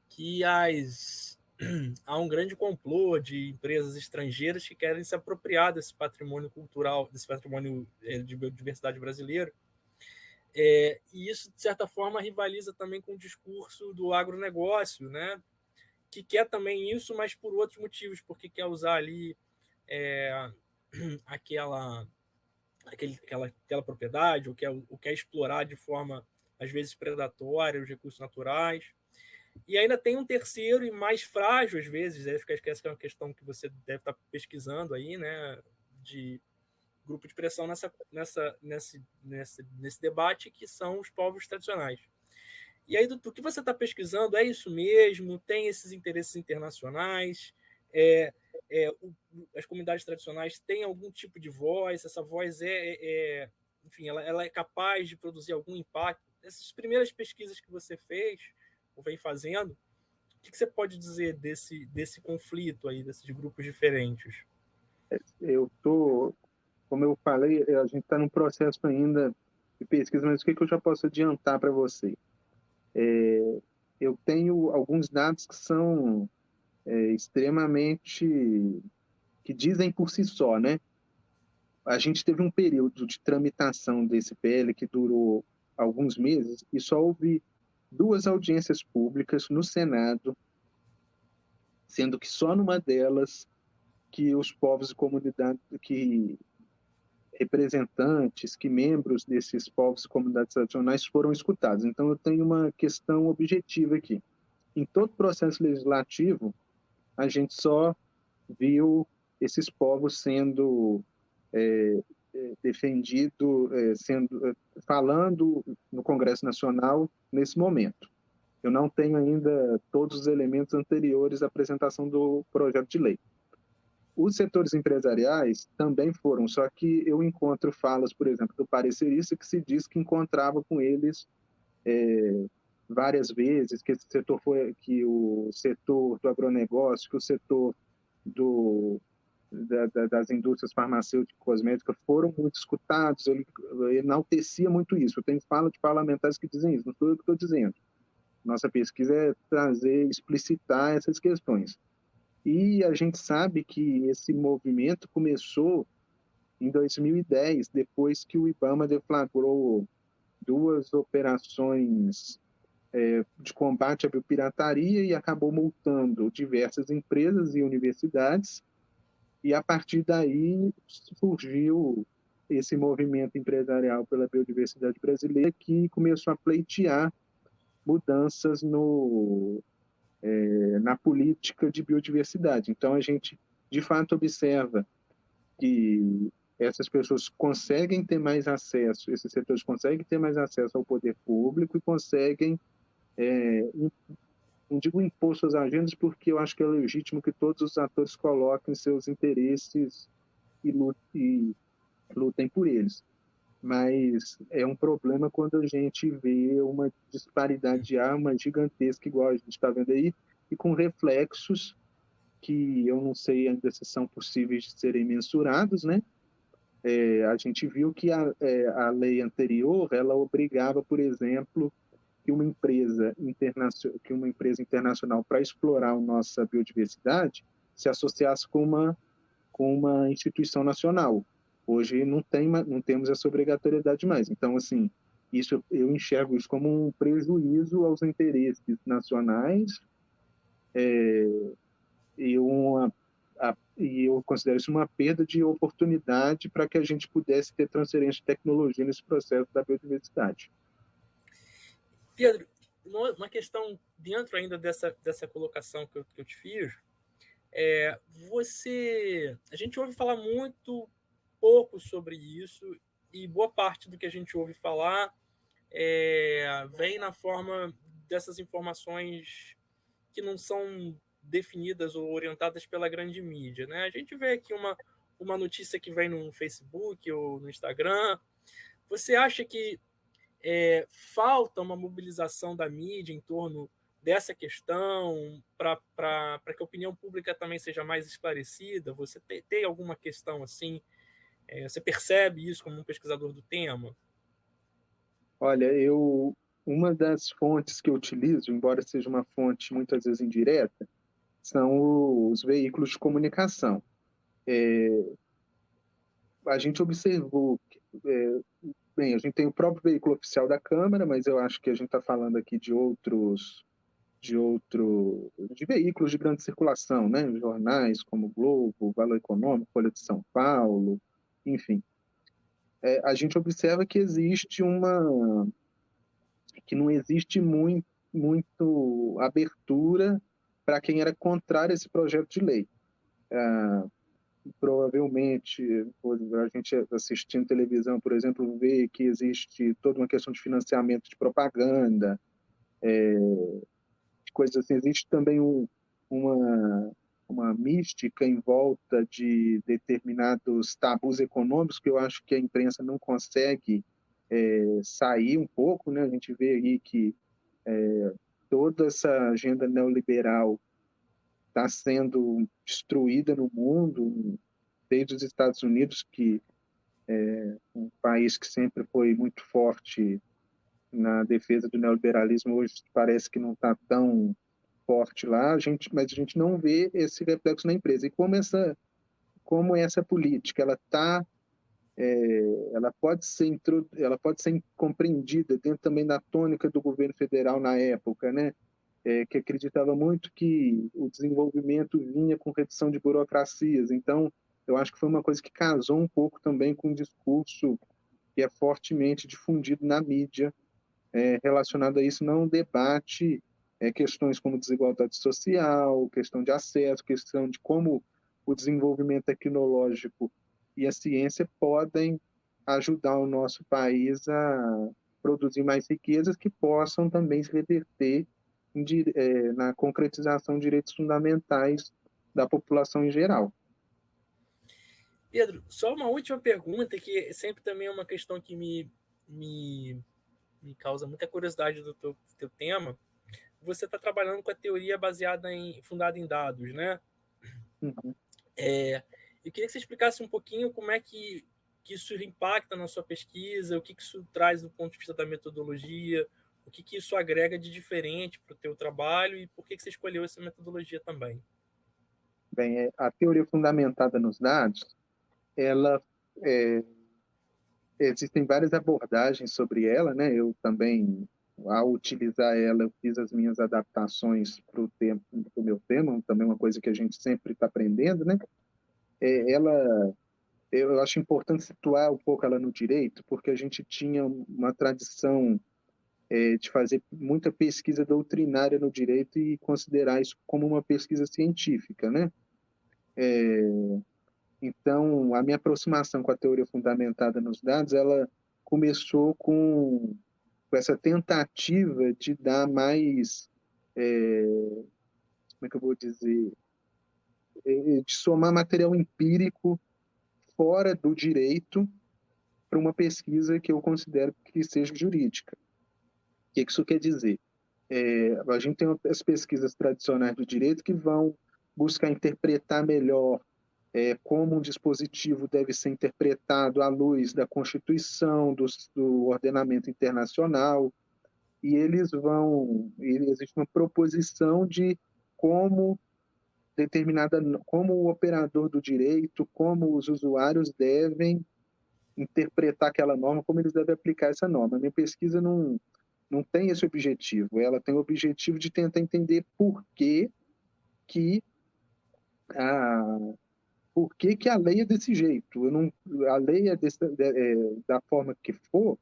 Speaker 2: que há um grande complô de empresas estrangeiras que querem se apropriar desse patrimônio cultural, desse patrimônio de biodiversidade brasileiro. E isso, de certa forma, rivaliza também com o discurso do agronegócio, né? Que quer também isso, mas por outros motivos, porque quer usar ali aquela propriedade, ou quer explorar de forma, às vezes, predatória os recursos naturais. E ainda tem um terceiro e mais frágil, às vezes, acho que essa é uma questão que você deve estar pesquisando aí, né, de grupo de pressão nesse debate, que são os povos tradicionais. E aí, do que você está pesquisando, é isso mesmo? Tem esses interesses internacionais? As comunidades tradicionais têm algum tipo de voz? Essa voz enfim, ela é capaz de produzir algum impacto? Essas primeiras pesquisas que você fez, ou vem fazendo, o que você pode dizer desse conflito aí, desses grupos diferentes?
Speaker 1: Como eu falei, a gente está num processo ainda de pesquisa, mas o que eu já posso adiantar para você? Eu tenho alguns dados que são extremamente, que dizem por si só, né? A gente teve um período de tramitação desse PL que durou alguns meses e só houve 2 audiências públicas no Senado, sendo que só numa delas que os povos e comunidades, que representantes, que membros desses povos e comunidades tradicionais foram escutados. Então, eu tenho uma questão objetiva aqui. Em todo processo legislativo, a gente só viu esses povos sendo defendido, falando no Congresso Nacional nesse momento. Eu não tenho ainda todos os elementos anteriores à apresentação do projeto de lei. Os setores empresariais também foram, só que eu encontro falas, por exemplo, do parecerista, que se diz que encontrava com eles várias vezes, que que o setor do agronegócio, que o setor das indústrias farmacêuticas e cosméticas foram muito escutados. Ele enaltecia muito isso. Eu tenho fala de parlamentares que dizem isso, não sou eu que estou dizendo. Nossa pesquisa é explicitar essas questões. E a gente sabe que esse movimento começou em 2010, depois que o IBAMA deflagrou 2 operações de combate à biopirataria e acabou multando diversas empresas e universidades. E a partir daí surgiu esse movimento empresarial pela biodiversidade brasileira, que começou a pleitear mudanças na política de biodiversidade. Então, a gente, de fato, observa que essas pessoas conseguem ter mais acesso, esses setores conseguem ter mais acesso ao poder público e conseguem não digo impor suas agendas, porque eu acho que é legítimo que todos os atores coloquem seus interesses e lutem por eles. Mas é um problema quando a gente vê uma disparidade de arma gigantesca, igual a gente está vendo aí, e com reflexos que eu não sei ainda se são possíveis de serem mensurados, né? A gente viu que a lei anterior, ela obrigava, por exemplo, que uma empresa internacional, para explorar a nossa biodiversidade, se associasse com uma instituição nacional. Hoje não temos essa obrigatoriedade mais. Então, assim, eu enxergo isso como um prejuízo aos interesses nacionais, e eu considero isso uma perda de oportunidade para que a gente pudesse ter transferência de tecnologia nesse processo da biodiversidade.
Speaker 2: Pedro, uma questão dentro ainda dessa colocação que eu te fiz, a gente ouve falar muito pouco sobre isso, e boa parte do que a gente ouve falar vem na forma dessas informações que não são definidas ou orientadas pela grande mídia, né? A gente vê aqui uma notícia que vem no Facebook ou no Instagram. Você acha que falta uma mobilização da mídia em torno dessa questão para que a opinião pública também seja mais esclarecida? Você tem alguma questão assim? Você percebe isso como um pesquisador do tema?
Speaker 1: Olha, uma das fontes que eu utilizo, embora seja uma fonte muitas vezes indireta, são os veículos de comunicação. A gente observou, bem, a gente tem o próprio veículo oficial da Câmara, mas eu acho que a gente está falando aqui de veículos de grande circulação, né? Jornais como Globo, Valor Econômico, Folha de São Paulo, enfim. A gente observa que que não existe muito abertura para quem era contrário a esse projeto de lei. Provavelmente, a gente assistindo televisão, por exemplo, vê que existe toda uma questão de financiamento de propaganda, coisas assim. Existe também uma mística em volta de determinados tabus econômicos que eu acho que a imprensa não consegue sair um pouco, né? A gente vê aí que toda essa agenda neoliberal está sendo destruída no mundo, desde os Estados Unidos, que é um país que sempre foi muito forte na defesa do neoliberalismo, hoje parece que não está tão forte lá, mas a gente não vê esse reflexo na empresa. E como essa política ela pode ser compreendida dentro também da tônica do governo federal na época, né? Que acreditava muito que o desenvolvimento vinha com redução de burocracias. Então, eu acho que foi uma coisa que casou um pouco também com o discurso que é fortemente difundido na mídia relacionado a isso, não debate questões como desigualdade social, questão de acesso, questão de como o desenvolvimento tecnológico e a ciência podem ajudar o nosso país a produzir mais riquezas que possam também se reverter na concretização de direitos fundamentais da população em geral.
Speaker 2: Pedro, só uma última pergunta, que sempre também é uma questão que me causa muita curiosidade do teu tema. Você está trabalhando com a teoria fundada em dados, né?
Speaker 1: Uhum.
Speaker 2: Eu queria que você explicasse um pouquinho como é que isso impacta na sua pesquisa, o que isso traz do ponto de vista da metodologia, o que isso agrega de diferente para o teu trabalho e por que você escolheu essa metodologia também.
Speaker 1: Bem, a teoria fundamentada nos dados, ela existem várias abordagens sobre ela, né? Eu também, ao utilizar ela, eu fiz as minhas adaptações para o meu tema, também uma coisa que a gente sempre está aprendendo, né? Eu acho importante situar um pouco ela no direito, porque a gente tinha uma tradição de fazer muita pesquisa doutrinária no direito e considerar isso como uma pesquisa científica, né? Então, a minha aproximação com a teoria fundamentada nos dados, ela começou com essa tentativa de dar mais como é que eu vou dizer, de somar material empírico fora do direito para uma pesquisa que eu considero que seja jurídica. O que isso quer dizer? A gente tem as pesquisas tradicionais do direito que vão buscar interpretar melhor como um dispositivo deve ser interpretado à luz da Constituição, do ordenamento internacional, e existe uma proposição de como como o operador do direito, como os usuários devem interpretar aquela norma, como eles devem aplicar essa norma. A minha pesquisa não tem esse objetivo, ela tem o objetivo de tentar entender que a, por que a lei é desse jeito. A lei da forma que for,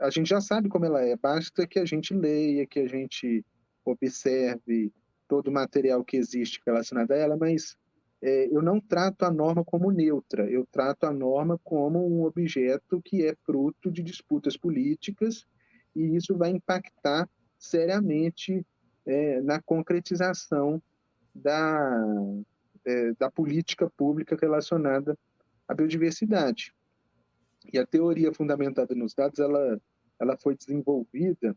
Speaker 1: a gente já sabe como ela é, basta que a gente leia, que a gente observe todo o material que existe relacionado a ela, mas eu não trato a norma como neutra, eu trato a norma como um objeto que é fruto de disputas políticas, e isso vai impactar seriamente na concretização da, da política pública relacionada à biodiversidade. E a teoria fundamentada nos dados, ela foi desenvolvida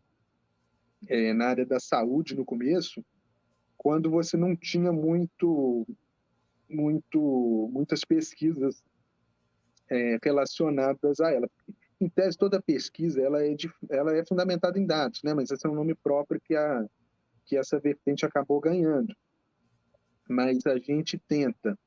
Speaker 1: na área da saúde no começo, quando você não tinha muitas pesquisas relacionadas a ela. Em tese, toda pesquisa ela é fundamentada em dados, né? Mas esse é um nome próprio que essa vertente acabou ganhando. Mas a gente tenta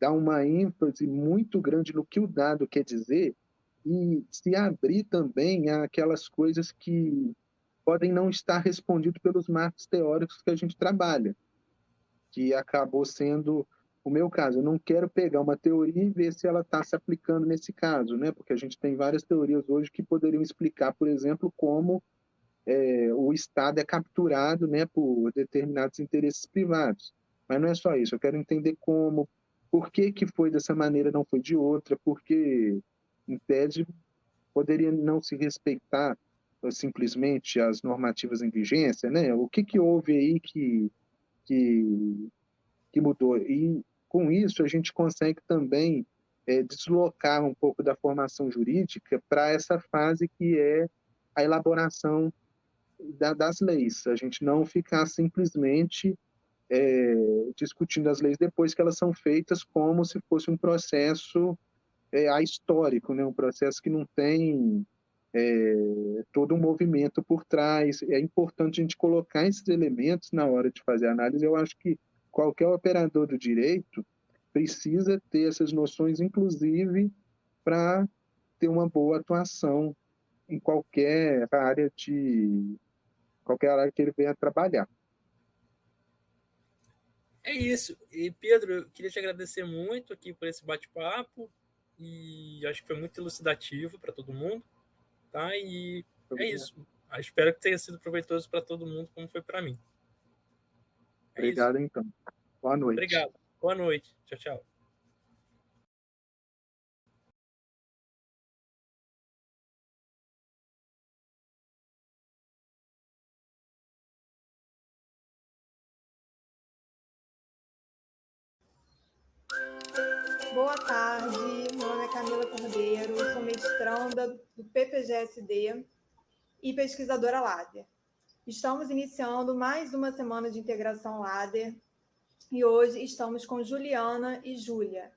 Speaker 1: dar uma ênfase muito grande no que o dado quer dizer e se abrir também àquelas coisas que podem não estar respondidas pelos marcos teóricos que a gente trabalha, que acabou sendo o meu caso. Eu não quero pegar uma teoria e ver se ela está se aplicando nesse caso, né? Porque a gente tem várias teorias hoje que poderiam explicar, por exemplo, como o Estado é capturado, né, por determinados interesses privados. Mas não é só isso, eu quero entender por que foi dessa maneira, não foi de outra, porque, em tese, poderia não se respeitar simplesmente as normativas em vigência, né? O que houve aí que, que mudou? E, com isso, a gente consegue também deslocar um pouco da formação jurídica para essa fase que é a elaboração das leis. A gente não ficar simplesmente discutindo as leis depois que elas são feitas como se fosse um processo ahistórico, né? Um processo que não tem todo um movimento por trás. É importante a gente colocar esses elementos na hora de fazer a análise. Eu acho que qualquer operador do direito precisa ter essas noções, inclusive para ter uma boa atuação em qualquer área que ele venha trabalhar.
Speaker 2: É isso. E, Pedro, eu queria te agradecer muito aqui por esse bate-papo e acho que foi muito elucidativo para todo mundo, tá? E é isso. Eu espero que tenha sido proveitoso para todo mundo, como foi para mim.
Speaker 1: Obrigado, então. Boa noite.
Speaker 2: Obrigado. Boa noite. Tchau, tchau.
Speaker 5: Boa tarde, meu nome é Camila Cordeiro, sou mestranda do PPGSD e pesquisadora LADER. Estamos iniciando mais uma semana de integração LADER e hoje estamos com Juliana e Júlia.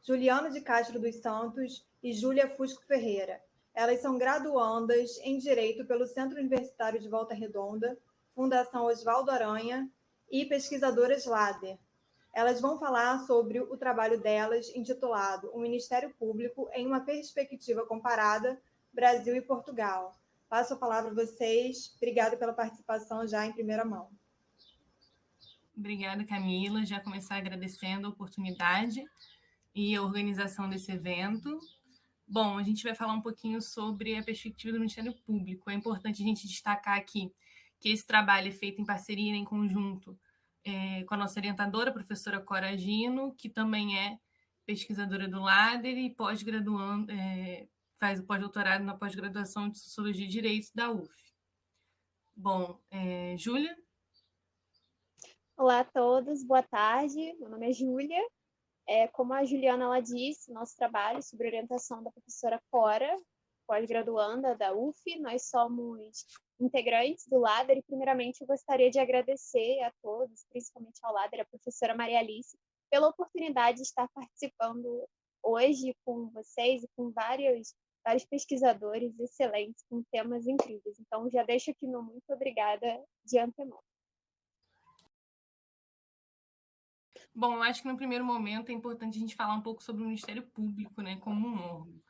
Speaker 5: Juliana de Castro dos Santos e Júlia Fusco Ferreira. Elas são graduandas em Direito pelo Centro Universitário de Volta Redonda, Fundação Oswaldo Aranha e pesquisadoras LADER. Elas vão falar sobre o trabalho delas, intitulado O Ministério Público em uma Perspectiva Comparada, Brasil e Portugal. Passo a palavra a vocês. Obrigada pela participação já em primeira mão.
Speaker 6: Obrigada, Camila. Já começar agradecendo a oportunidade e a organização desse evento. Bom, a gente vai falar um pouquinho sobre a perspectiva do Ministério Público. É importante a gente destacar aqui que esse trabalho é feito em parceria, em conjunto, com a nossa orientadora, a professora Cora Gino, que também é pesquisadora do LADER e faz o pós-doutorado na pós-graduação de Sociologia e Direito da UF. Bom, Júlia?
Speaker 7: Olá a todos, boa tarde. Meu nome é Júlia. Como a Juliana ela disse, nosso trabalho é sobre orientação da professora Cora, pós-graduanda da UF. Nós somos integrantes do LADER e, primeiramente, eu gostaria de agradecer a todos, principalmente ao LADER, a professora Maria Alice, pela oportunidade de estar participando hoje com vocês e com vários pesquisadores excelentes, com temas incríveis. Então, já deixo aqui meu muito obrigada de antemão.
Speaker 6: Bom, eu acho que no primeiro momento é importante a gente falar um pouco sobre o Ministério Público, né, como um órgão.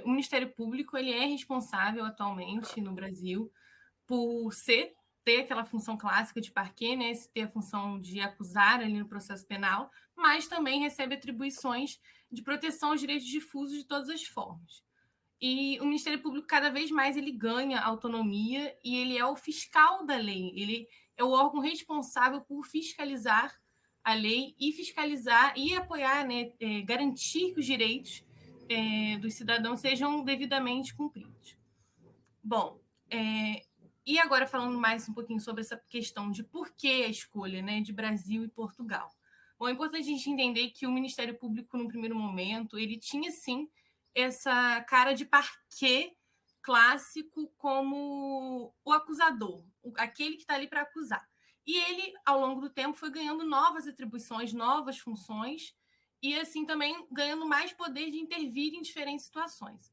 Speaker 6: O Ministério Público ele é responsável atualmente no Brasil por ter aquela função clássica de parquet, né, ter a função de acusar ali no processo penal, mas também recebe atribuições de proteção aos direitos difusos de todas as formas. E o Ministério Público, cada vez mais, ele ganha autonomia e ele é o fiscal da lei. Ele é o órgão responsável por fiscalizar a lei e fiscalizar e apoiar, né, garantir que os direitos dos cidadãos sejam devidamente cumpridos. Bom, e agora falando mais um pouquinho sobre essa questão de por que a escolha, né, de Brasil e Portugal. Bom, é importante a gente entender que o Ministério Público, no primeiro momento, ele tinha, sim, essa cara de parquet clássico como o acusador, aquele que está ali para acusar. E ele, ao longo do tempo, foi ganhando novas atribuições, novas funções, e assim também ganhando mais poder de intervir em diferentes situações.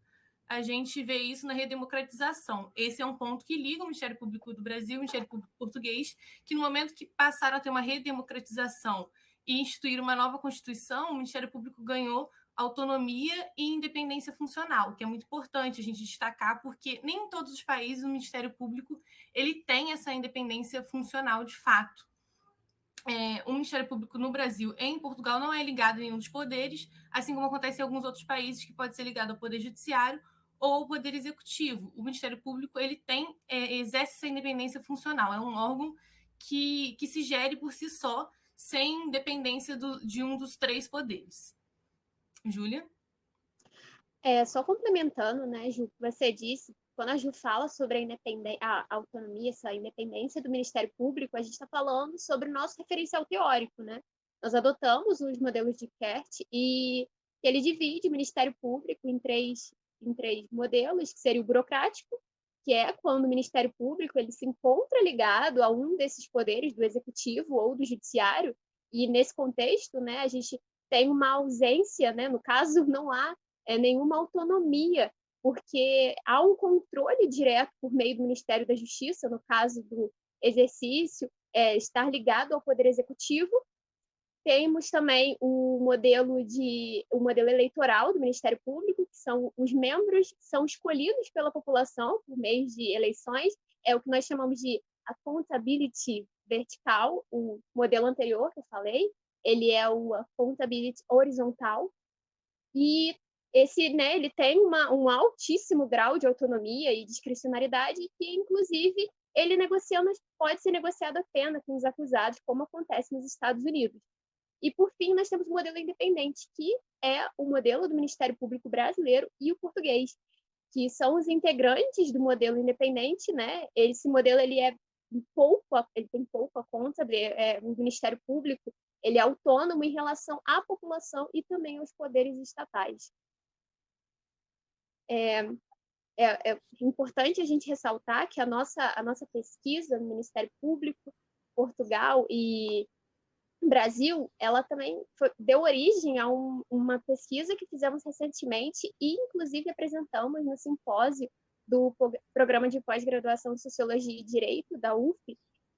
Speaker 6: A gente vê isso na redemocratização. Esse é um ponto que liga o Ministério Público do Brasil e o Ministério Público português, que no momento que passaram a ter uma redemocratização e instituir uma nova Constituição, o Ministério Público ganhou autonomia e independência funcional, que é muito importante a gente destacar, porque nem em todos os países o Ministério Público ele tem essa independência funcional de fato. O Ministério Público no Brasil e em Portugal não é ligado a nenhum dos poderes, assim como acontece em alguns outros países, que pode ser ligado ao Poder Judiciário ou ao Poder Executivo. O Ministério Público ele exerce essa independência funcional, é um órgão que se gere por si só, sem dependência de um dos três poderes. Júlia?
Speaker 7: Só complementando, né, Ju, que você disse, quando a Ju fala sobre a autonomia, essa independência do Ministério Público, a gente está falando sobre o nosso referencial teórico, né? Nós adotamos os modelos de Kert e ele divide o Ministério Público em três modelos, que seria o burocrático, que é quando o Ministério Público ele se encontra ligado a um desses poderes, do Executivo ou do Judiciário, e nesse contexto, né, a gente tem uma ausência, né, no caso, não há nenhuma autonomia, porque há um controle direto por meio do Ministério da Justiça, no caso do exercício, estar ligado ao Poder Executivo. Temos também o modelo eleitoral do Ministério Público, que são os membros são escolhidos pela população por meio de eleições, é o que nós chamamos de accountability vertical, o modelo anterior que eu falei, ele é o accountability horizontal, e esse, né, ele tem um altíssimo grau de autonomia e discricionariedade, que, inclusive, ele pode ser negociado a pena com os acusados, como acontece nos Estados Unidos. E, por fim, nós temos o modelo independente, que é o modelo do Ministério Público brasileiro e o português, que são os integrantes do modelo independente, né? Esse modelo ele tem pouco a conta, o Ministério Público ele é autônomo em relação à população e também aos poderes estatais. É importante a gente ressaltar que a nossa pesquisa no Ministério Público, Portugal e Brasil, ela também deu origem a uma pesquisa que fizemos recentemente e, inclusive, apresentamos no simpósio do Programa de Pós-Graduação de Sociologia e Direito, da UF,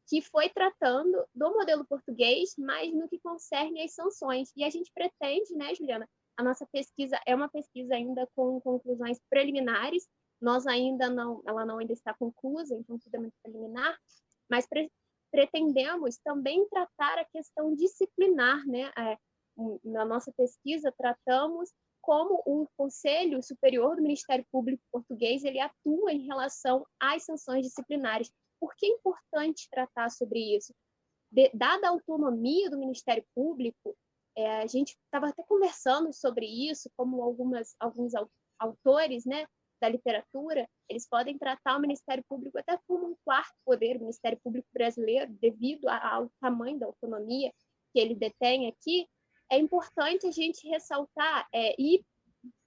Speaker 7: que foi tratando do modelo português, mas no que concerne às sanções. E a gente pretende, né, Juliana, a nossa pesquisa é uma pesquisa ainda com conclusões preliminares, ela não ainda está conclusa, então tudo é muito preliminar, mas pretendemos também tratar a questão disciplinar, né? Na nossa pesquisa, tratamos como o Conselho Superior do Ministério Público Português ele atua em relação às sanções disciplinares. Por que é importante tratar sobre isso? Dada a autonomia do Ministério Público, a gente estava até conversando sobre isso, como alguns autores, né, da literatura, eles podem tratar o Ministério Público até como um quarto poder, o Ministério Público brasileiro, devido ao tamanho da autonomia que ele detém aqui. É importante a gente ressaltar e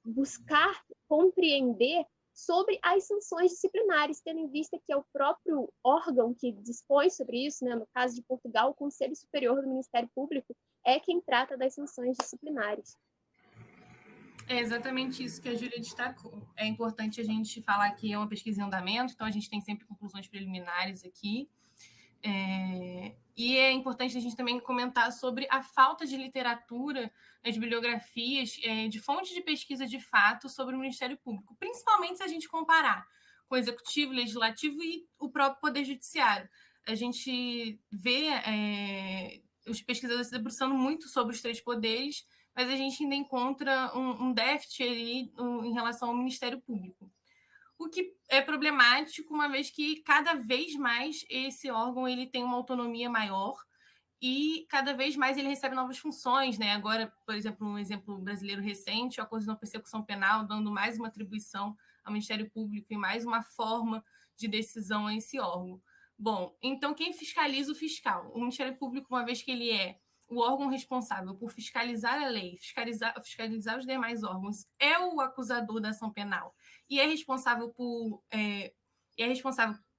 Speaker 7: buscar compreender sobre as sanções disciplinares, tendo em vista que é o próprio órgão que dispõe sobre isso, né? No caso de Portugal, o Conselho Superior do Ministério Público é quem trata das sanções disciplinares.
Speaker 6: É exatamente isso que a Júlia destacou. É importante a gente falar que é uma pesquisa em andamento, então a gente tem sempre conclusões preliminares aqui. E é importante a gente também comentar sobre a falta de literatura nas bibliografias, de fontes de pesquisa de fato sobre o Ministério Público, principalmente se a gente comparar com o Executivo, Legislativo e o próprio Poder Judiciário. A gente vê os pesquisadores se debruçando muito sobre os três poderes, mas a gente ainda encontra um déficit ali em relação ao Ministério Público. O que é problemático, uma vez que cada vez mais esse órgão ele tem uma autonomia maior e cada vez mais ele recebe novas funções, né? Agora, por exemplo, um exemplo brasileiro recente, a Coisa de Persecução Penal, dando mais uma atribuição ao Ministério Público e mais uma forma de decisão a esse órgão. Bom, então quem fiscaliza o fiscal? O Ministério Público, uma vez que ele é o órgão responsável por fiscalizar a lei, fiscalizar os demais órgãos, é o acusador da ação penal e é responsável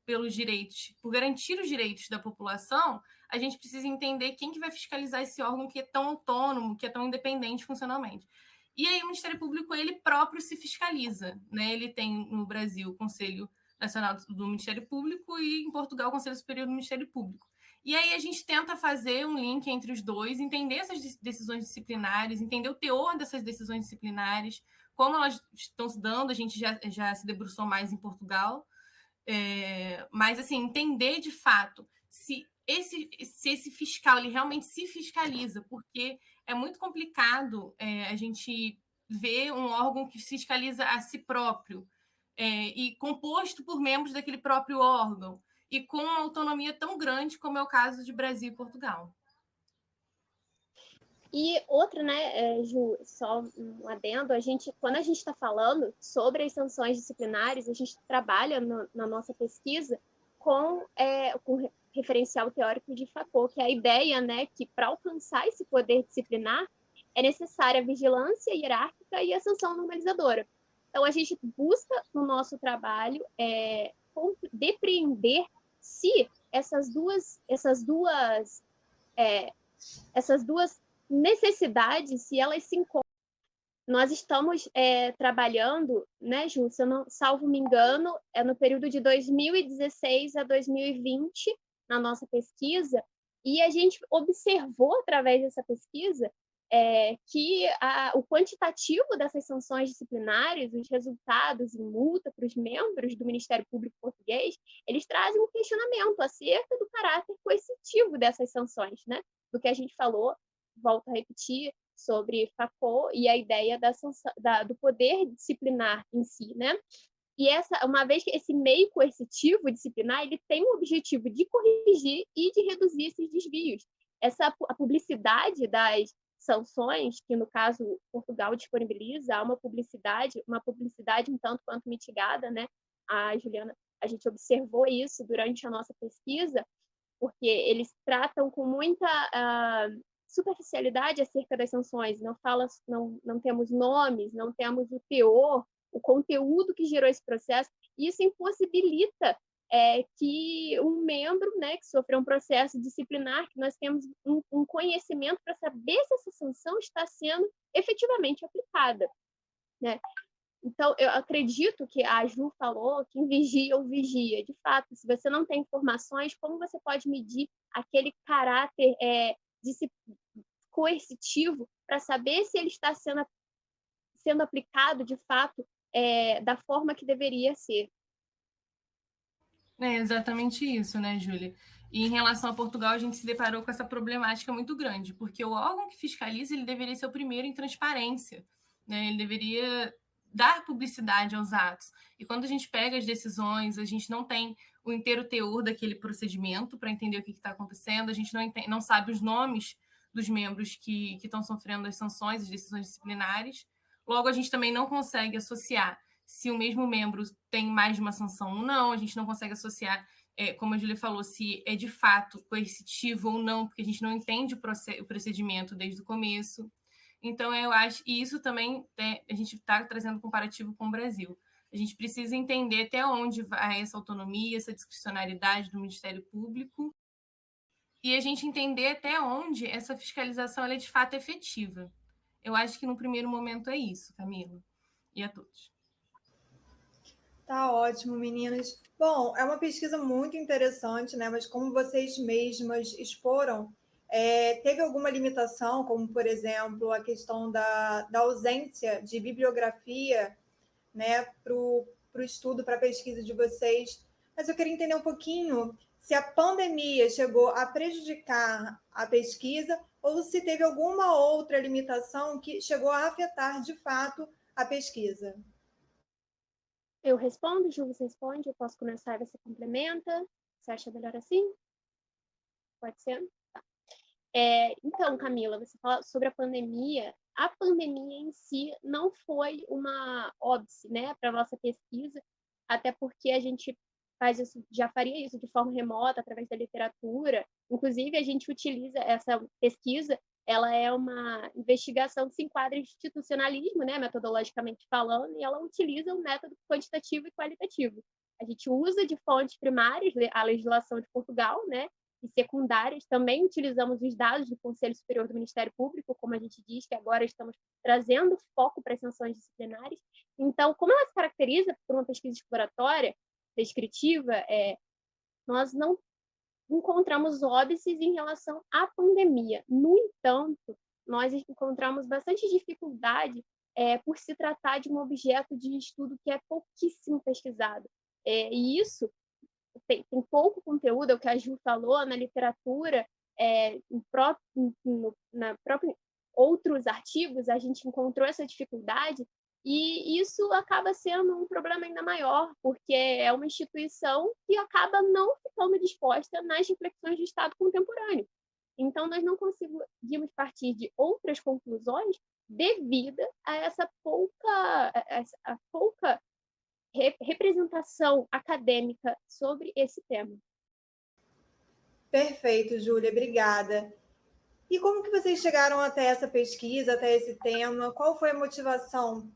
Speaker 6: pelos direitos, por garantir os direitos da população, a gente precisa entender quem que vai fiscalizar esse órgão que é tão autônomo, que é tão independente funcionalmente. E aí o Ministério Público, ele próprio se fiscaliza, né? Ele tem no Brasil o Conselho Nacional do Ministério Público e em Portugal o Conselho Superior do Ministério Público. E aí a gente tenta fazer um link entre os dois, entender essas decisões disciplinares, entender o teor dessas decisões disciplinares, como elas estão se dando, a gente já se debruçou mais em Portugal, mas assim, entender de fato se esse fiscal ele realmente se fiscaliza, porque é muito complicado a gente ver um órgão que fiscaliza a si próprio e composto por membros daquele próprio órgão e com uma autonomia tão grande como é o caso de Brasil e Portugal.
Speaker 7: E outra, né, Ju, só um adendo, quando a gente está falando sobre as sanções disciplinares, a gente trabalha na nossa pesquisa com referencial teórico de Foucault, que é a ideia, né, que para alcançar esse poder disciplinar é necessária a vigilância hierárquica e a sanção normalizadora. Então, a gente busca no nosso trabalho depreender se essas duas necessidades, se elas se encontram. Nós estamos trabalhando, né, Ju, se eu não salvo me engano, no período de 2016 a 2020, na nossa pesquisa, e a gente observou, através dessa pesquisa, que o quantitativo dessas sanções disciplinares, os resultados em multa para os membros do Ministério Público português, eles trazem um questionamento acerca do caráter coercitivo dessas sanções, né? Do que a gente falou, volto a repetir, sobre Foucault e a ideia do poder disciplinar em si, né? E uma vez que esse meio coercitivo disciplinar, ele tem o objetivo de corrigir e de reduzir esses desvios. A publicidade das sanções, que no caso Portugal disponibiliza, uma publicidade um tanto quanto mitigada, né? Juliana, a gente observou isso durante a nossa pesquisa, porque eles tratam com muita superficialidade acerca das sanções, não temos nomes, não temos o teor, o conteúdo que gerou esse processo, e isso impossibilita que um membro, né, que sofreu um processo disciplinar, que nós temos um conhecimento para saber se essa sanção está sendo efetivamente aplicada, né? Então, eu acredito que a Ju falou quem vigia ou vigia. De fato, se você não tem informações, como você pode medir aquele caráter coercitivo para saber se ele está sendo aplicado, de fato, da forma que deveria ser?
Speaker 6: É exatamente isso, né, Júlia? E em relação a Portugal, a gente se deparou com essa problemática muito grande, porque o órgão que fiscaliza, ele deveria ser o primeiro em transparência, né? Ele deveria dar publicidade aos atos. E quando a gente pega as decisões, a gente não tem o inteiro teor daquele procedimento para entender o que está acontecendo, a gente não sabe os nomes dos membros que estão sofrendo as sanções, as decisões disciplinares. Logo, a gente também não consegue associar se o mesmo membro tem mais de uma sanção ou não, a gente não consegue associar, como a Júlia falou, se é de fato coercitivo ou não, porque a gente não entende o procedimento desde o começo. Então, eu acho, e isso também a gente está trazendo comparativo com o Brasil. A gente precisa entender até onde vai essa autonomia, essa discricionariedade do Ministério Público, e a gente entender até onde essa fiscalização ela é de fato efetiva. Eu acho que no primeiro momento é isso, Camila, e a todos.
Speaker 5: Tá ótimo, meninas. Bom, é uma pesquisa muito interessante, né? Mas como vocês mesmas exporam, teve alguma limitação, como, por exemplo, a questão da ausência de bibliografia, né, para o estudo, para a pesquisa de vocês. Mas eu queria entender um pouquinho se a pandemia chegou a prejudicar a pesquisa ou se teve alguma outra limitação que chegou a afetar, de fato, a pesquisa.
Speaker 7: Eu respondo, Ju, você responde, eu posso começar e você complementa. Você acha melhor assim? Pode ser? Tá. Então, Camila, você fala sobre a pandemia. A pandemia em si não foi uma óbice, né, para a nossa pesquisa, até porque a gente faz isso, já faria isso de forma remota, através da literatura. Inclusive, a gente utiliza essa pesquisa, ela é uma investigação que se enquadra em institucionalismo, né, metodologicamente falando, e ela utiliza um método quantitativo e qualitativo. A gente usa de fontes primárias a legislação de Portugal, né, e secundárias. Também utilizamos os dados do Conselho Superior do Ministério Público, como a gente diz, que agora estamos trazendo foco para as sanções disciplinares. Então, como ela se caracteriza por uma pesquisa exploratória, descritiva, nós não encontramos óbices em relação à pandemia. No entanto, nós encontramos bastante dificuldade por se tratar de um objeto de estudo que é pouquíssimo pesquisado. E isso tem pouco conteúdo, é o que a Ju falou, na literatura, na própria outros artigos, a gente encontrou essa dificuldade, e isso acaba sendo um problema ainda maior, porque é uma instituição que acaba não ficando disposta nas reflexões de Estado contemporâneo. Então, nós não conseguimos partir de outras conclusões devido a essa pouca representação acadêmica sobre esse tema.
Speaker 5: Perfeito, Júlia, obrigada. E como que vocês chegaram até essa pesquisa, até esse tema? Qual foi a motivação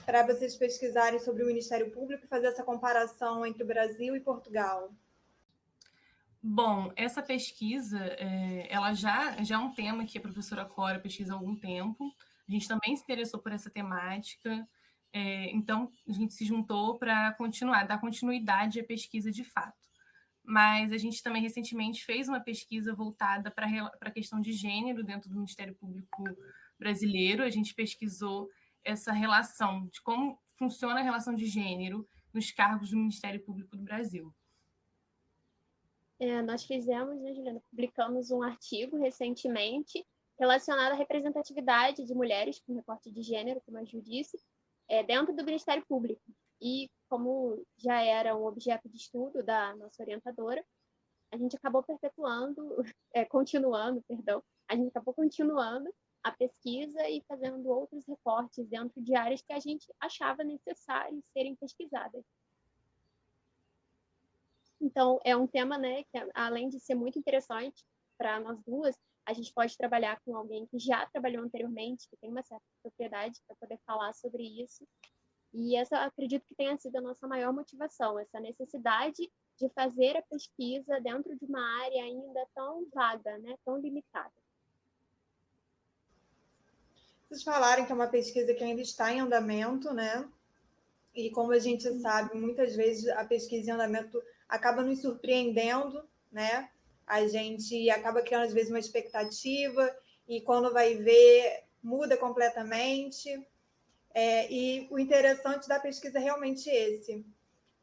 Speaker 5: para vocês pesquisarem sobre o Ministério Público e fazer essa comparação entre o Brasil e Portugal?
Speaker 6: Bom, essa pesquisa, ela já é um tema que a professora Cora pesquisa há algum tempo. A gente também se interessou por essa temática. Então, a gente se juntou para dar continuidade à pesquisa de fato. Mas a gente também recentemente fez uma pesquisa voltada para a questão de gênero dentro do Ministério Público brasileiro. A gente pesquisou essa relação, de como funciona a relação de gênero nos cargos do Ministério Público do Brasil.
Speaker 7: Nós fizemos, né, Juliana, publicamos um artigo recentemente relacionado à representatividade de mulheres com recorte de gênero, como a Ju disse, dentro do Ministério Público. E como já era um objeto de estudo da nossa orientadora, a gente acabou continuando a pesquisa e fazendo outros recortes dentro de áreas que a gente achava necessário serem pesquisadas. Então, é um tema, né, que além de ser muito interessante para nós duas, a gente pode trabalhar com alguém que já trabalhou anteriormente, que tem uma certa propriedade para poder falar sobre isso. E essa, acredito que tenha sido a nossa maior motivação, essa necessidade de fazer a pesquisa dentro de uma área ainda tão vaga, né, tão limitada.
Speaker 5: Vocês falaram que é uma pesquisa que ainda está em andamento, né? E como a gente sabe, muitas vezes a pesquisa em andamento acaba nos surpreendendo, né? A gente acaba criando, às vezes, uma expectativa e quando vai ver, muda completamente. E o interessante da pesquisa é realmente esse.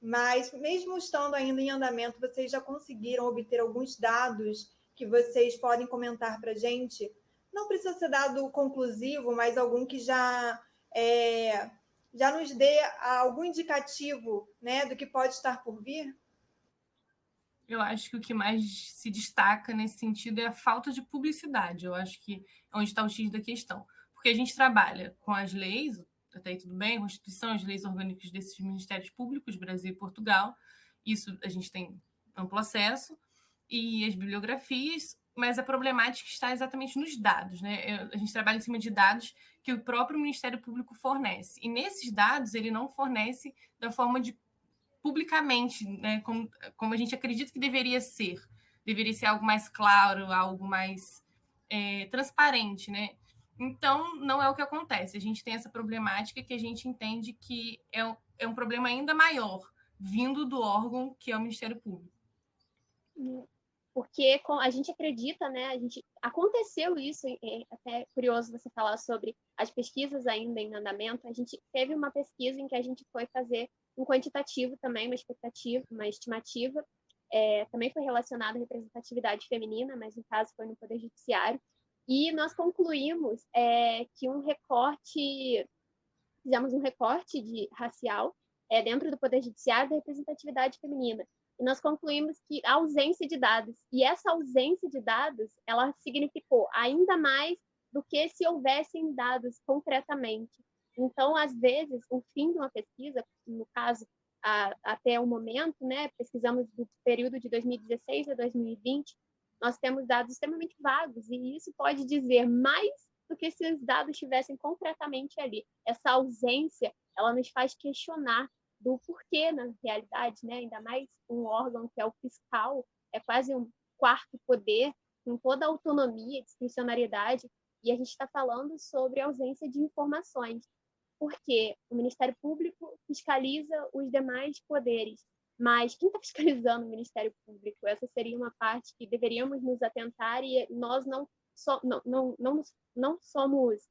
Speaker 5: Mas, mesmo estando ainda em andamento, vocês já conseguiram obter alguns dados que vocês podem comentar para a gente? Não precisa ser dado conclusivo, mas algum que já nos dê algum indicativo, né, do que pode estar por vir?
Speaker 6: Eu acho que o que mais se destaca nesse sentido é a falta de publicidade. Eu acho que é onde está o X da questão. Porque a gente trabalha com as leis, até aí tudo bem, a Constituição, as leis orgânicas desses ministérios públicos, Brasil e Portugal, isso a gente tem amplo acesso, e as bibliografias, mas a problemática está exatamente nos dados, né? A gente trabalha em cima de dados que o próprio Ministério Público fornece, e nesses dados ele não fornece da forma de publicamente, né, como a gente acredita que deveria ser algo mais claro, algo mais transparente, né? Então, não é o que acontece. A gente tem essa problemática que a gente entende que é um problema ainda maior, vindo do órgão que é o Ministério Público.
Speaker 7: Porque a gente acredita, né? Aconteceu isso, é até curioso você falar sobre as pesquisas ainda em andamento. A gente teve uma pesquisa em que a gente foi fazer um quantitativo também, uma expectativa, uma estimativa. Também foi relacionado à representatividade feminina, mas no caso foi no Poder Judiciário. E nós concluímos que fizemos um recorte racial dentro do Poder Judiciário da representatividade feminina. E nós concluímos que a ausência de dados, e essa ausência de dados, ela significou ainda mais do que se houvessem dados concretamente. Então, às vezes, o fim de uma pesquisa, no caso, até o momento, né, pesquisamos do período de 2016 a 2020, nós temos dados extremamente vagos, e isso pode dizer mais do que se os dados estivessem concretamente ali. Essa ausência, ela nos faz questionar do porquê, na realidade, né? Ainda mais um órgão que é o fiscal, é quase um quarto poder, com toda a autonomia, discricionariedade, e a gente está falando sobre a ausência de informações, porque o Ministério Público fiscaliza os demais poderes, mas quem está fiscalizando o Ministério Público? Essa seria uma parte que deveríamos nos atentar, e nós não somos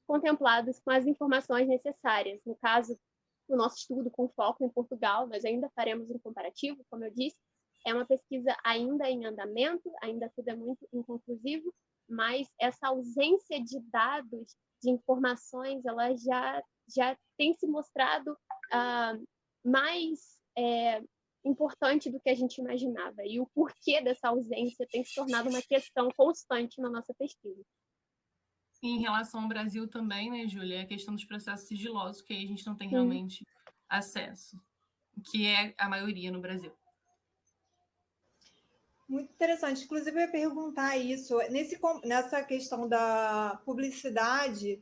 Speaker 7: contemplados com as informações necessárias. No caso, o nosso estudo com foco em Portugal, nós ainda faremos um comparativo, como eu disse, é uma pesquisa ainda em andamento, ainda tudo é muito inconclusivo, mas essa ausência de dados, de informações, ela já tem se mostrado mais importante do que a gente imaginava. E o porquê dessa ausência tem se tornado uma questão constante na nossa pesquisa.
Speaker 6: Em relação ao Brasil também, né, Júlia, a questão dos processos sigilosos, que aí a gente não tem realmente acesso, que é a maioria no Brasil.
Speaker 5: Muito interessante. Inclusive, eu ia perguntar isso, nessa questão da publicidade,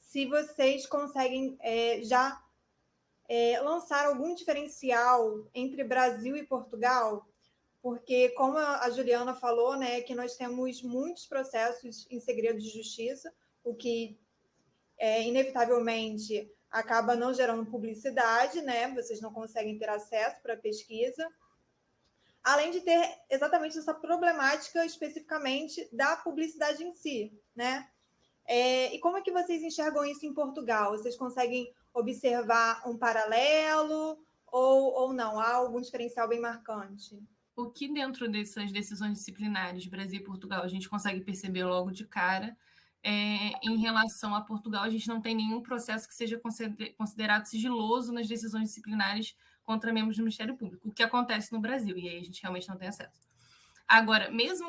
Speaker 5: se vocês conseguem já lançar algum diferencial entre Brasil e Portugal, porque, como a Juliana falou, né, que nós temos muitos processos em segredo de justiça, o que inevitavelmente acaba não gerando publicidade, né? Vocês não conseguem ter acesso para a pesquisa, além de ter exatamente essa problemática especificamente da publicidade em si, né? E como é que vocês enxergam isso em Portugal? Vocês conseguem observar um paralelo ou não? Há algum diferencial bem marcante?
Speaker 6: O que dentro dessas decisões disciplinares de Brasil e Portugal a gente consegue perceber logo de cara, em relação a Portugal, a gente não tem nenhum processo que seja considerado sigiloso nas decisões disciplinares contra membros do Ministério Público, o que acontece no Brasil, e aí a gente realmente não tem acesso. Agora, mesmo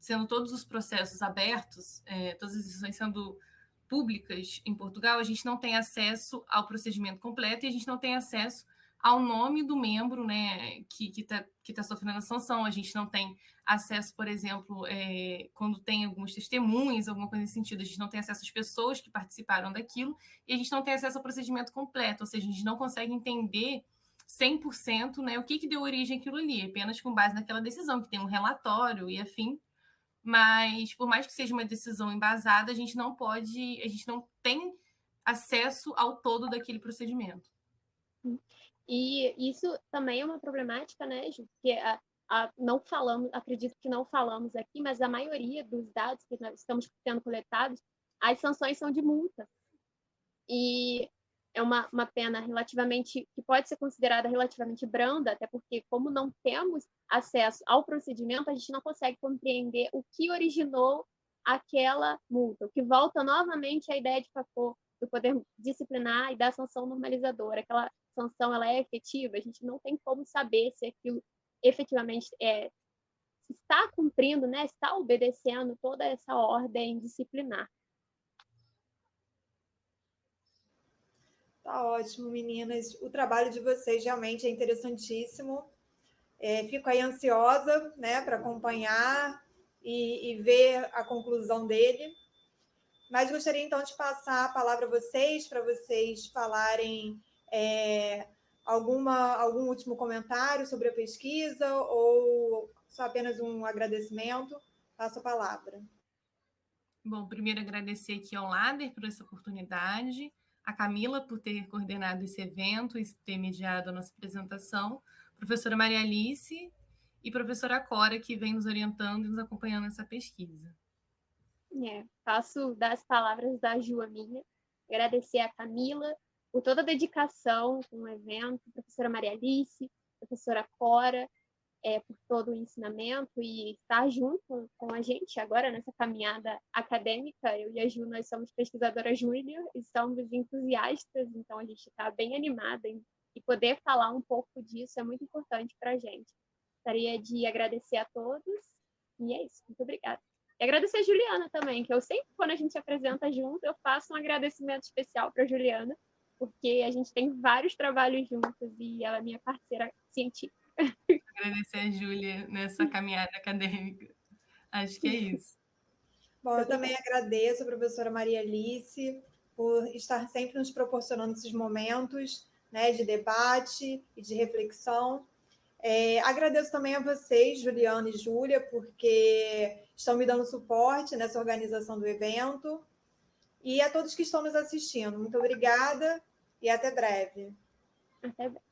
Speaker 6: sendo todos os processos abertos, todas as decisões sendo públicas em Portugal, a gente não tem acesso ao procedimento completo e a gente não tem acesso ao nome do membro, né, que tá sofrendo a sanção. A gente não tem acesso, por exemplo, quando tem algumas testemunhas, alguma coisa nesse sentido, a gente não tem acesso às pessoas que participaram daquilo e a gente não tem acesso ao procedimento completo, ou seja, a gente não consegue entender 100%, né, o que deu origem àquilo ali, apenas com base naquela decisão, que tem um relatório e afim, mas por mais que seja uma decisão embasada, a gente não tem acesso ao todo daquele procedimento.
Speaker 7: E isso também é uma problemática, né, Ju? Porque não falamos, acredito que não falamos aqui, mas a maioria dos dados que nós estamos tendo coletados, as sanções são de multa. E é uma pena relativamente, que pode ser considerada relativamente branda, até porque, como não temos acesso ao procedimento, a gente não consegue compreender o que originou aquela multa, o que volta novamente à ideia de fator do poder disciplinar e da sanção normalizadora. Aquela sanção ela é efetiva, a gente não tem como saber se aquilo efetivamente está cumprindo, né, está obedecendo toda essa ordem disciplinar.
Speaker 5: Tá ótimo, meninas. O trabalho de vocês realmente é interessantíssimo. Fico aí ansiosa, né, para acompanhar e ver a conclusão dele. Mas gostaria, então, de passar a palavra a vocês, para vocês falarem algum último comentário sobre a pesquisa ou só apenas um agradecimento. Passo a palavra.
Speaker 6: Bom, primeiro agradecer aqui ao Lader por essa oportunidade, a Camila por ter coordenado esse evento e ter mediado a nossa apresentação, professora Maria Alice e professora Cora, que vem nos orientando e nos acompanhando nessa pesquisa.
Speaker 7: Faço das palavras da Ju a minha, agradecer a Camila por toda a dedicação com o evento, professora Maria Alice, professora Cora, por todo o ensinamento e estar junto com a gente agora nessa caminhada acadêmica. Eu e a Ju, nós somos pesquisadoras júnior e somos entusiastas, então a gente está bem animada e poder falar um pouco disso é muito importante para a gente. Gostaria de agradecer a todos e é isso, muito obrigada. E agradecer a Juliana também, que eu sempre, quando a gente se apresenta junto, eu faço um agradecimento especial para a Juliana, porque a gente tem vários trabalhos juntos e ela é minha parceira científica.
Speaker 6: Agradecer a Júlia nessa caminhada acadêmica. Acho que é isso.
Speaker 5: Bom, eu também agradeço a professora Maria Alice por estar sempre nos proporcionando esses momentos, né, de debate e de reflexão. Agradeço também a vocês, Juliana e Júlia, porque estão me dando suporte nessa organização do evento. E a todos que estão nos assistindo. Muito obrigada e até breve.
Speaker 7: Até breve.